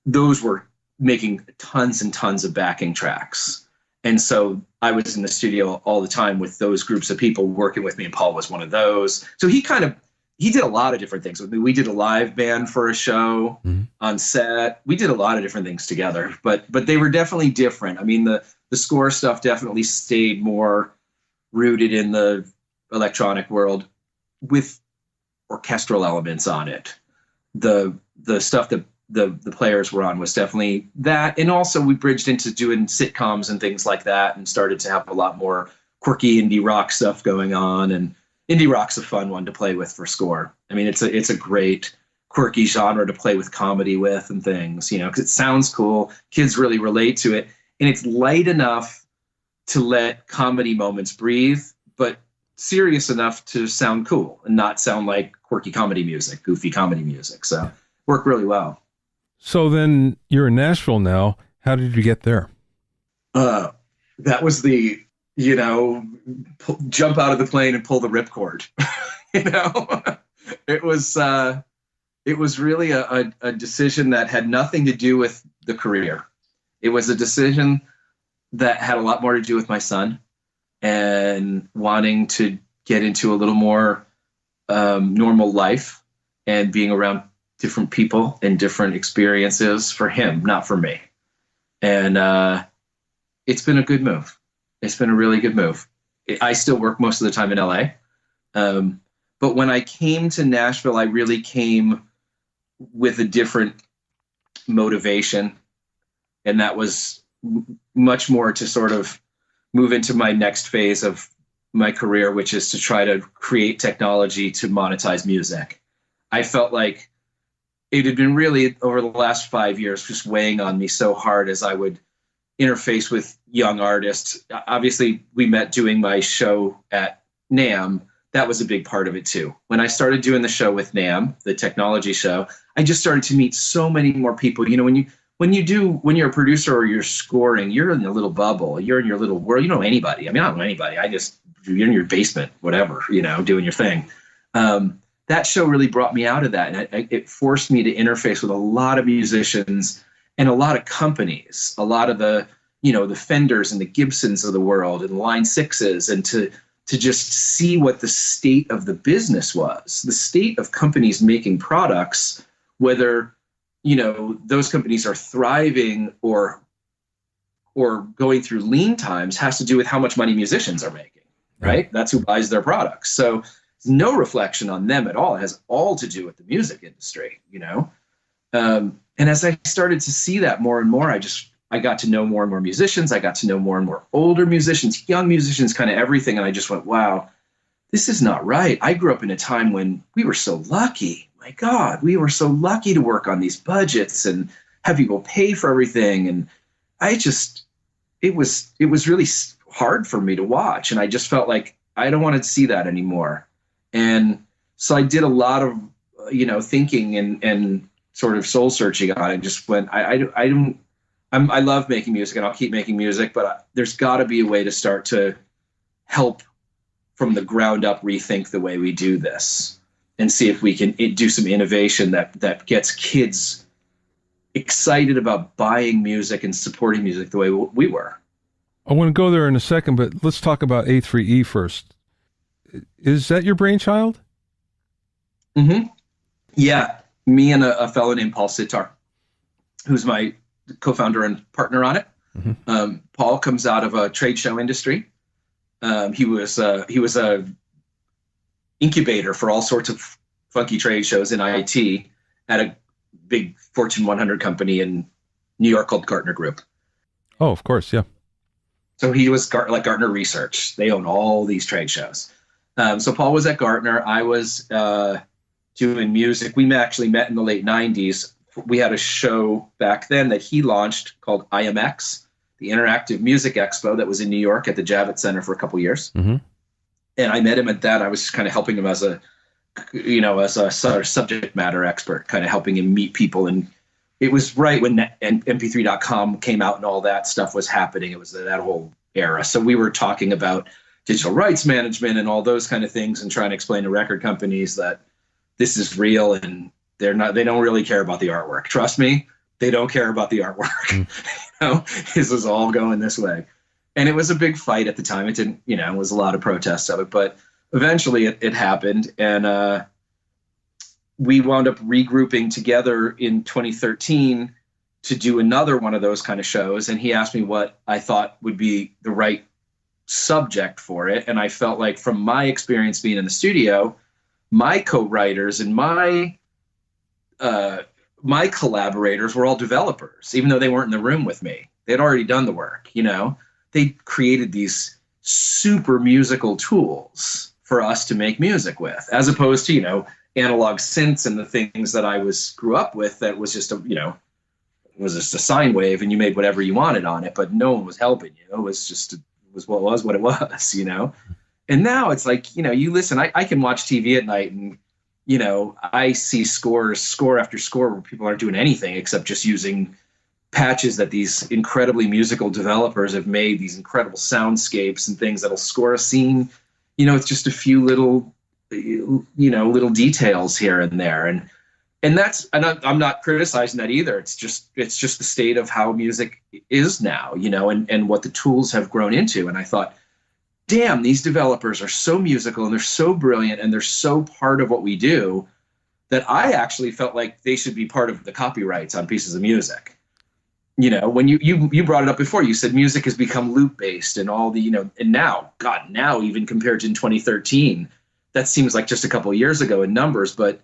Those were making tons and tons of backing tracks. And so I was in the studio all the time with those groups of people working with me, and Paul was one of those. So he did a lot of different things with me. We did a live band for a show on set. We did a lot of different things together, but they were definitely different. I mean, the score stuff definitely stayed more rooted in the electronic world with orchestral elements on it. The stuff that the players were on was definitely that. And also we bridged into doing sitcoms and things like that, and started to have a lot more quirky indie rock stuff going on. And indie rock's a fun one to play with for score. I mean, it's a great quirky genre to play with comedy with and things, because it sounds cool. Kids really relate to it. And it's light enough to let comedy moments breathe, but serious enough to sound cool and not sound like quirky comedy music, goofy comedy music. So worked really well. So then you're in Nashville now. How did you get there? That was the, jump out of the plane and pull the ripcord. It was really a decision that had nothing to do with the career. It was a decision that had a lot more to do with my son and wanting to get into a little more normal life and being around different people and different experiences for him, not for me. And it's been a good move. It's been a really good move. I still work most of the time in LA. But when I came to Nashville, I really came with a different motivation. And that was much more to sort of move into my next phase of my career, which is to try to create technology to monetize music. I felt like it had been really, over the last 5 years, just weighing on me so hard as I would interface with young artists. Obviously, we met doing my show at NAMM. That was a big part of it too. When I started doing the show with NAMM, the technology show, I just started to meet so many more people. When you're a producer or you're scoring, you're in a little bubble. You're in your little world. You don't know anybody. I mean, I don't know anybody. You're in your basement, whatever, doing your thing. That show really brought me out of that. And it forced me to interface with a lot of musicians and a lot of companies, a lot of the Fenders and the Gibsons of the world and Line 6s, and to just see what the state of the business was, the state of companies making products, whether those companies are thriving or going through lean times, has to do with how much money musicians are making, right? That's who buys their products. So it's no reflection on them at all. It has all to do with the music industry, And as I started to see that more and more, I got to know more and more musicians. I got to know more and more older musicians, young musicians, kind of everything. And I just went, wow, this is not right. I grew up in a time when we were so lucky. My God, we were so lucky to work on these budgets and have people pay for everything. And it was really hard for me to watch. And I just felt like I don't want to see that anymore. And so I did a lot of, thinking and sort of soul searching on it. Just went, I love making music and I'll keep making music, but there's got to be a way to start to help from the ground up rethink the way we do this and see if we can do some innovation that gets kids excited about buying music and supporting music the way we were. I want to go there in a second, but let's talk about A3E first. Is that your brainchild? Mm-hmm. Yeah. Me and a fellow named Paul Sitar, who's my co-founder and partner on it. Mm-hmm. Paul comes out of a trade show industry. He was a incubator for all sorts of funky trade shows in IT at a big Fortune 100 company in New York called Gartner Group. Oh, of course. Yeah. So he was like Gartner Research. They own all these trade shows. So Paul was at Gartner. I was doing music. We actually met in the late 90s. We had a show back then that he launched called IMX, the Interactive Music Expo, that was in New York at the Javits Center for a couple years. Mm-hmm. And I met him at that. I was kind of helping him as a sort of subject matter expert, kind of helping him meet people. And it was right when MP3.com came out and all that stuff was happening. It was that whole era. So we were talking about digital rights management and all those kind of things and trying to explain to record companies that this is real and they don't really care about the artwork. Trust me, they don't care about the artwork. This was all going this way. And it was a big fight at the time. It didn't, it was a lot of protests of it, but eventually it happened. And we wound up regrouping together in 2013 to do another one of those kind of shows. And he asked me what I thought would be the right subject for it. And I felt like from my experience being in the studio, my co-writers and my collaborators were all developers, even though they weren't in the room with me. They'd already done the work, They created these super musical tools for us to make music with, as opposed to, analog synths and the things that I grew up with that was just a sine wave and you made whatever you wanted on it, but no one was helping you. It was what it was, And now it's like, you listen, I can watch TV at night and, I see score after score where people aren't doing anything except just using patches that these incredibly musical developers have made, these incredible soundscapes and things that'll score a scene. It's just a few little details here and there. And I'm not criticizing that either. It's just the state of how music is now, and what the tools have grown into. And I thought, damn, these developers are so musical and they're so brilliant and they're so part of what we do that I actually felt like they should be part of the copyrights on pieces of music. When you brought it up before, you said music has become loop based and all the, and now even compared to in 2013, that seems like just a couple of years ago in numbers, but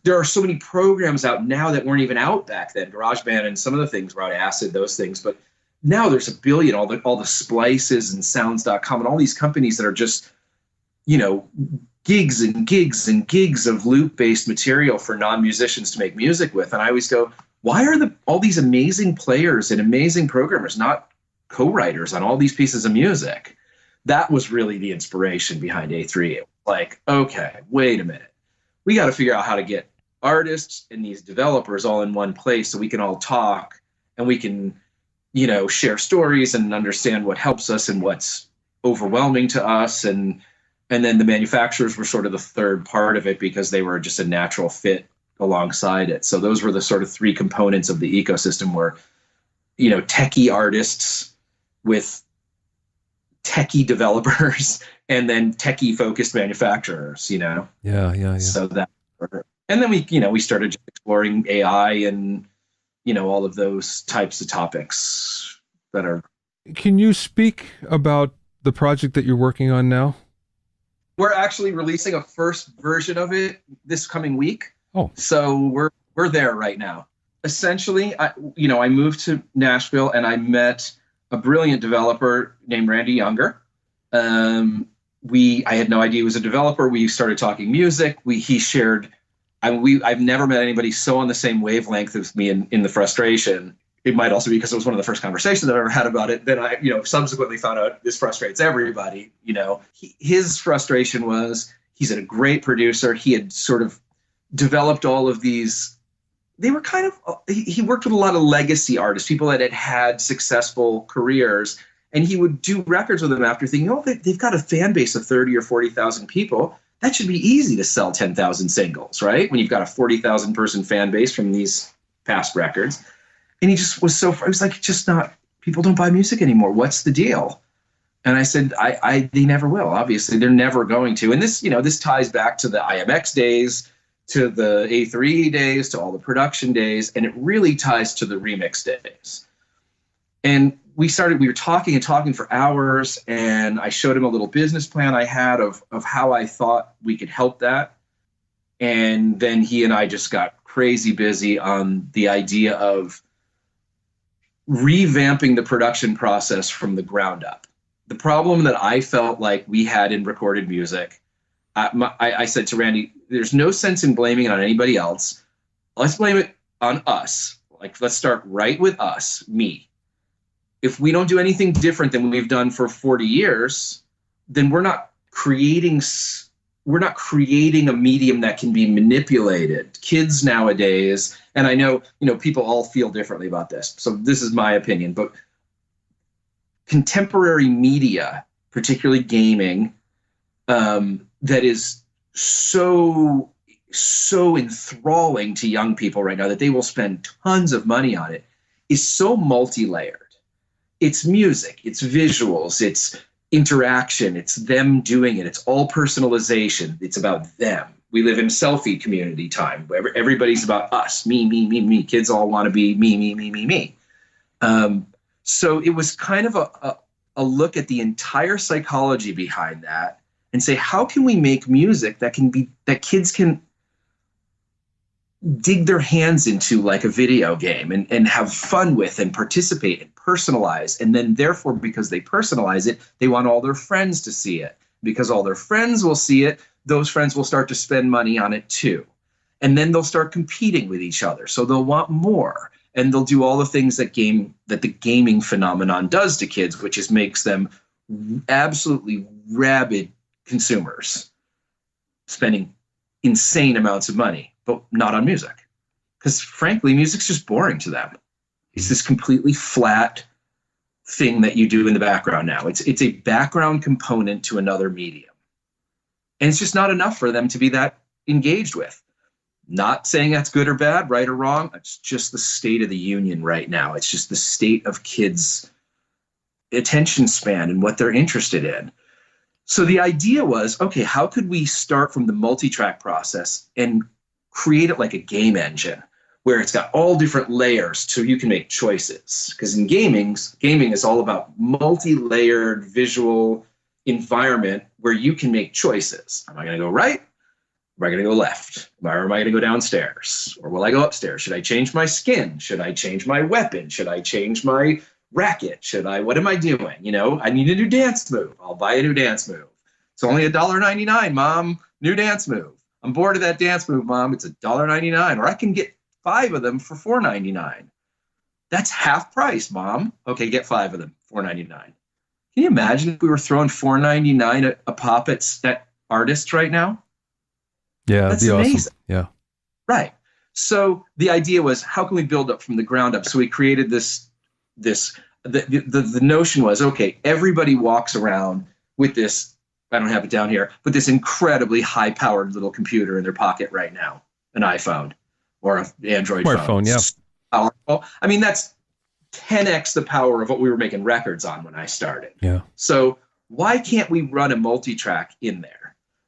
there are so many programs out now that weren't even out back then. GarageBand and some of the things were out, Acid, those things, but now there's a billion, all the splices and sounds.com and all these companies that are just, gigs and gigs and gigs of loop-based material for non-musicians to make music with. And I always go, why are all these amazing players and amazing programmers not co-writers on all these pieces of music? That was really the inspiration behind A3. It was like, okay, wait a minute. We got to figure out how to get artists and these developers all in one place so we can all talk and we can, share stories and understand what helps us and what's overwhelming to us. And then the manufacturers were sort of the third part of it because they were just a natural fit alongside it. So those were the sort of three components of the ecosystem where, techie artists with techie developers and then techie focused manufacturers, Yeah. So that, and then we started exploring AI and, all of those types of topics that are. Can you speak about the project that you're working on now? We're actually releasing a first version of it this coming week. Oh, so we're there right now. Essentially, I moved to Nashville and I met a brilliant developer named Randy Younger. I had no idea he was a developer. We started talking music. He shared. I've never met anybody so on the same wavelength as me in the frustration. It might also be because it was one of the first conversations I've ever had about it. Then I, subsequently found out this frustrates everybody. His frustration was he's a great producer. He had sort of developed all of these. They were kind of, he worked with a lot of legacy artists, people that had had successful careers, and he would do records with them after thinking, oh, they've got a fan base of 30 or 40,000 people. That should be easy to sell 10,000 singles, right? When you've got a 40,000 person fan base from these past records. And he just was I was like, just not, people don't buy music anymore. What's the deal? And I said, they never will. Obviously, they're never going to. And this ties back to the IMX days, to the A3 days, to all the production days, and it really ties to the remix days. And we were talking for hours, and I showed him a little business plan I had of how I thought we could help that. And then he and I just got crazy busy on the idea of revamping the production process from the ground up. The problem that I felt like we had in recorded music, I said to Randy, there's no sense in blaming it on anybody else. Let's blame it on us. Like, let's start right with us, me. If we don't do anything different than we've done for 40 years, then we're not creating a medium that can be manipulated. Kids nowadays, and I know, people all feel differently about this, so this is my opinion, but contemporary media, particularly gaming, that is so enthralling to young people right now that they will spend tons of money on it, is so multi-layered. It's music, it's visuals, it's interaction, it's them doing it, it's all personalization, it's about them. We live in selfie community time where everybody's about us, me. Kids all want to be me. So it was kind of a look at the entire psychology behind that and say, how can we make music that kids can dig their hands into like a video game and have fun with and participate and personalize. And then therefore, because they personalize it, they want all their friends to see it. Because all their friends will see it, those friends will start to spend money on it too. And then they'll start competing with each other. So they'll want more. And they'll do all the things that the gaming phenomenon does to kids, which is makes them absolutely rabid consumers, spending insane amounts of money, but not on music. Because frankly, music's just boring to them. It's this completely flat thing that you do in the background now. It's a background component to another medium. And it's just not enough for them to be that engaged with. Not saying that's good or bad, right or wrong. It's just the state of the union right now. It's just the state of kids' attention span and what they're interested in. So the idea was, okay, how could we start from the multi-track process and create it like a game engine where it's got all different layers so you can make choices? Because in gaming is all about multi-layered visual environment where you can make choices. Am I going to go right? Am I going to go left? Or am I going to go downstairs? Or will I go upstairs? Should I change my skin? Should I change my weapon? Should I change my racket? What am I doing? I need a new dance move. I'll buy a new dance move. It's only $1.99, Mom. New dance move. I'm bored of that dance move, Mom. It's $1.99. Or I can get 5 of them for $4.99. That's half price, Mom. Okay, get 5 of them, $4.99. Can you imagine if we were throwing $4.99 a pop at artists right now? Yeah, that's that'd be amazing. awesome. Yeah. Right. So the idea was, how can we build up from the ground up? So we created the notion was, okay, everybody walks around with this, I don't have it down here, but this incredibly high-powered little computer in their pocket right now, an iPhone or an Android phone. Smartphone, yeah. Powerful. I mean, that's 10x the power of what we were making records on when I started. Yeah. So why can't we run a multi-track in there?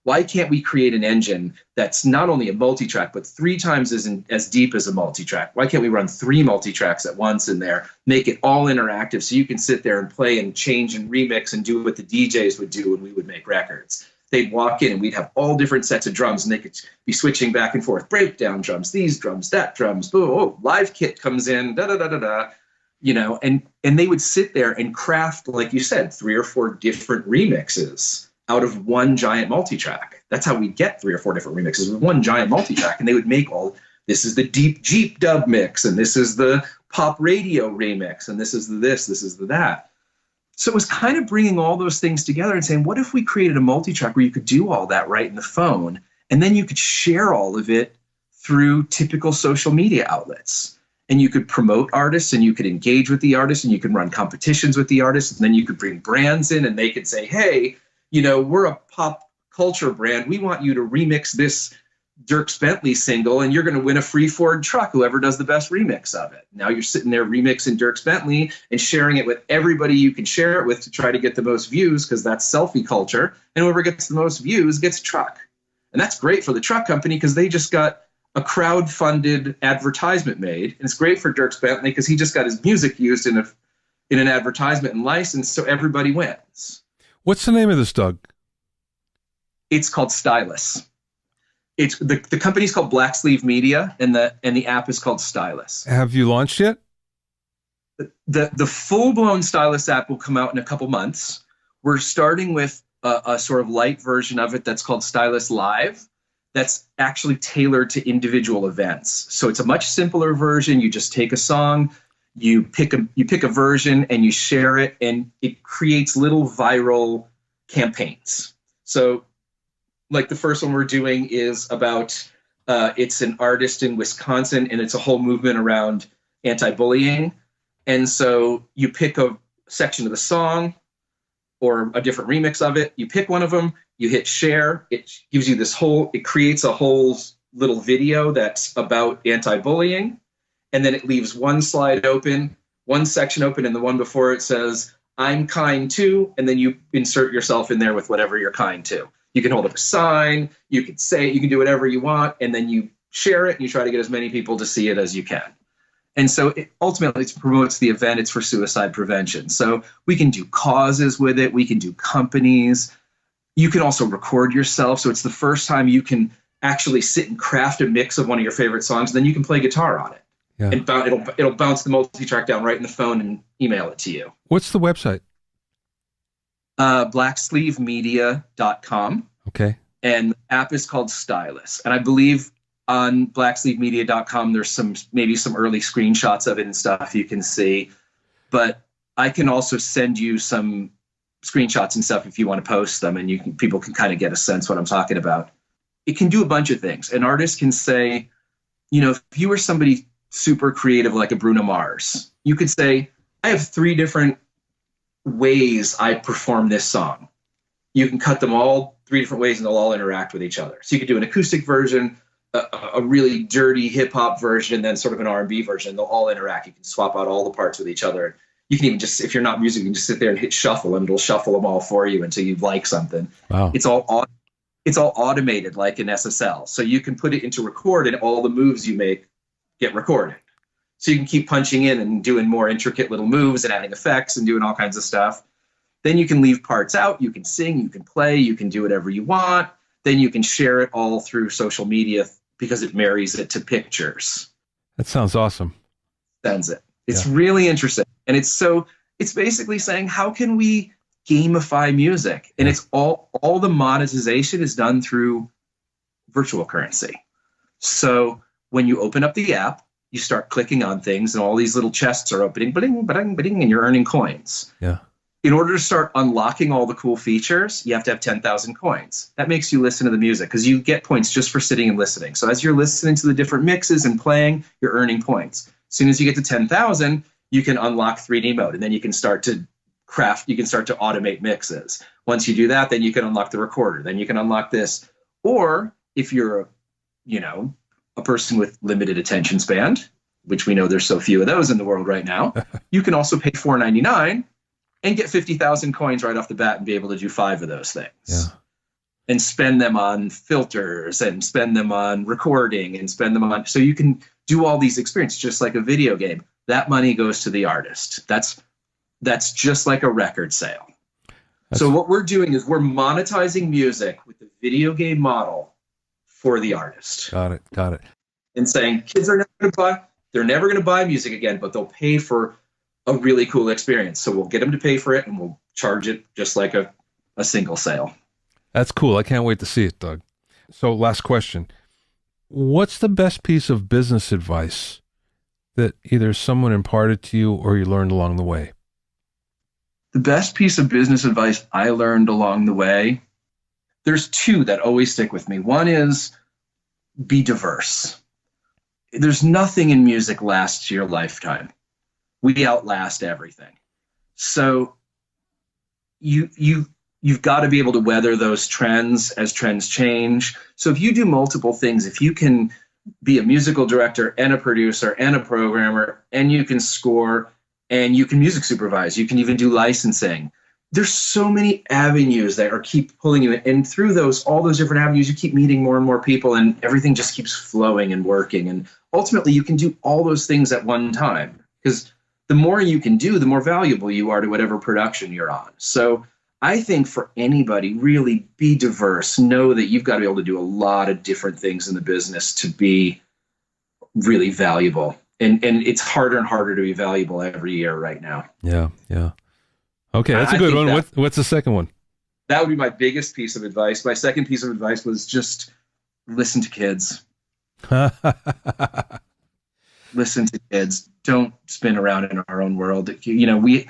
Why can't we create an engine that's not only a multi-track, but 3 times as deep as a multi-track? Why can't we run 3 multi-tracks at once in there, make it all interactive so you can sit there and play and change and remix and do what the DJs would do when we would make records? They'd walk in and we'd have all different sets of drums and they could be switching back and forth, breakdown drums, these drums, that drums, oh, live kit comes in, da-da-da-da-da. And they would sit there and craft, like you said, 3 or 4 different remixes out of one giant multi-track. That's how we get 3 or 4 different remixes with one giant multi-track. And they would make this is the deep Jeep dub mix, and this is the pop radio remix, and this is the that. So it was kind of bringing all those things together and saying, what if we created a multi-track where you could do all that right in the phone, and then you could share all of it through typical social media outlets. And you could promote artists and you could engage with the artists and you could run competitions with the artists. And then you could bring brands in and they could say, hey, we're a pop culture brand. We want you to remix this Dierks Bentley single and you're going to win a free Ford truck, whoever does the best remix of it. Now you're sitting there remixing Dierks Bentley and sharing it with everybody you can share it with to try to get the most views, because that's selfie culture. And whoever gets the most views gets a truck. And that's great for the truck company because they just got a crowd-funded advertisement made. And it's great for Dierks Bentley because he just got his music used in an advertisement and license, so everybody wins. What's the name of this, Doug? It's called Stylus. It's the company's called Black Sleeve Media, and the app is called Stylus. Have you launched yet? The full-blown Stylus app will come out in a couple months. We're starting with a sort of light version of it that's called Stylus Live. That's actually tailored to individual events. So it's a much simpler version. You just take a song, you pick a version, and you share it, and it creates little viral campaigns. So, like the first one we're doing is about it's an artist in Wisconsin, and it's a whole movement around anti-bullying. And so you pick a section of the song or a different remix of it. You pick one of them, you hit share. It gives you it creates a whole little video that's about anti-bullying. And then it leaves one slide open, one section open, and the one before it says, I'm kind too. And then you insert yourself in there with whatever you're kind to. You can hold up a sign, you can do whatever you want, and then you share it and you try to get as many people to see it as you can. And so ultimately it promotes the event. It's for suicide prevention. So we can do causes with it. We can do companies. You can also record yourself. So it's the first time you can actually sit and craft a mix of one of your favorite songs. And then you can play guitar on it. Yeah. And it'll bounce the multi-track down right in the phone and email it to you. What's the website? blacksleevemedia.com. Okay. And the app is called Stylus. And I believe on blacksleevemedia.com, there's maybe some early screenshots of it and stuff you can see. But I can also send you some screenshots and stuff if you want to post them, and people can kind of get a sense what I'm talking about. It can do a bunch of things. An artist can say, if you were somebody super creative like a Bruno Mars, you could say, I have 3 different ways I perform this song. You can cut them all 3 different ways and they'll all interact with each other. So you could do an acoustic version, a really dirty hip hop version, and then sort of an R&B version. They'll all interact. You can swap out all the parts with each other. You can even just, if you're not music, you can just sit there and hit shuffle and it'll shuffle them all for you until you like something. Wow. It's all automated like an SSL. So you can put it into record and all the moves you make get recorded. So you can keep punching in and doing more intricate little moves and adding effects and doing all kinds of stuff. Then you can leave parts out. You can sing, you can play, you can do whatever you want. Then you can share it all through social media because it marries it to pictures. That sounds awesome. Sends it. It's really interesting. And it's basically saying, how can we gamify music? And it's all the monetization is done through virtual currency. So when you open up the app, you start clicking on things and all these little chests are opening, bling, bling, bling, and you're earning coins. Yeah. In order to start unlocking all the cool features, you have to have 10,000 coins. That makes you listen to the music because you get points just for sitting and listening. So as you're listening to the different mixes and playing, you're earning points. As soon as you get to 10,000, you can unlock 3D mode, and then you can start to automate mixes. Once you do that, then you can unlock the recorder. Then you can unlock this. Or if you're a person with limited attention span, which we know there's so few of those in the world right now, you can also pay $4.99 and get 50,000 coins right off the bat and be able to do 5 of those things. Yeah. And spend them on filters and spend them on recording and spend them on, so you can do all these experiences just like a video game. That money goes to the artist. That's just like a record sale. So what we're doing is we're monetizing music with the video game model for the artist. Got it. And saying kids are they're never going to buy music again, but they'll pay for a really cool experience. So we'll get them to pay for it and we'll charge it just like a single sale. That's cool. I can't wait to see it, Doug. So last question. What's the best piece of business advice that either someone imparted to you or you learned along the way? The best piece of business advice I learned along the way, there's 2 that always stick with me. One is be diverse. there's nothing in music lasts your lifetime. We outlast everything. So you've got to be able to weather those trends as trends change. So if you do multiple things, if you can be a musical director and a producer and a programmer, and you can score and you can music supervise, you can even do licensing. There's so many avenues that are keep pulling you in. And through all those different avenues, you keep meeting more and more people, and everything just keeps flowing and working. And ultimately you can do all those things at one time, because the more you can do, the more valuable you are to whatever production you're on. So I think for anybody, really be diverse. Know that you've got to be able to do a lot of different things in the business to be really valuable. And it's harder and harder to be valuable every year right now. Yeah. Okay, that's a good one. What's the second one? That would be my biggest piece of advice. My second piece of advice was just listen to kids. Listen to kids. Don't spin around in our own world. The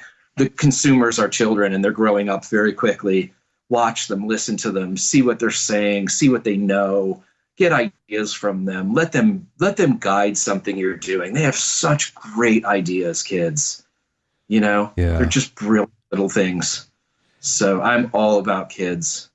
consumers are children, and they're growing up very quickly. Watch them, listen to them, see what they're saying, see what they know, get ideas from them. Let them guide something you're doing. They have such great ideas, kids. They're just brilliant little things. So I'm all about kids.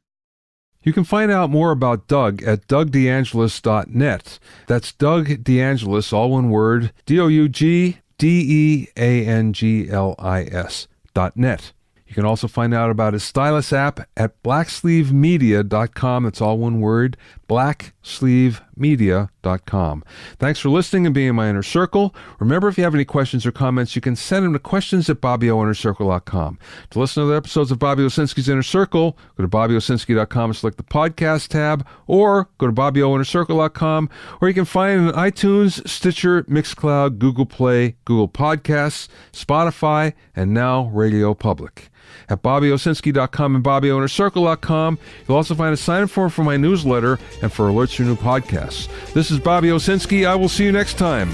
You can find out more about Doug at dougdeangelis.net. That's Doug DeAngelis, all one word, DougDeangelis.net. You can also find out about his Stylus app at blacksleevemedia.com. That's all one word, blacksleevemedia.com. Thanks for listening and being in my inner circle. Remember, if you have any questions or comments, you can send them to questions@BobbyOInnerCircle.com. To listen to other episodes of Bobby Owsinski's Inner Circle, go to BobbyOwsinski.com and select the podcast tab, or go to BobbyOInnerCircle.com, or you can find it on iTunes, Stitcher, Mixcloud, Google Play, Google Podcasts, Spotify, and now Radio Public. At BobbyOwsinski.com and BobbyOInnerCircle.com, you'll also find a sign-up form for my newsletter and for alerts for new podcasts. This is Bobby Owsinski. I will see you next time.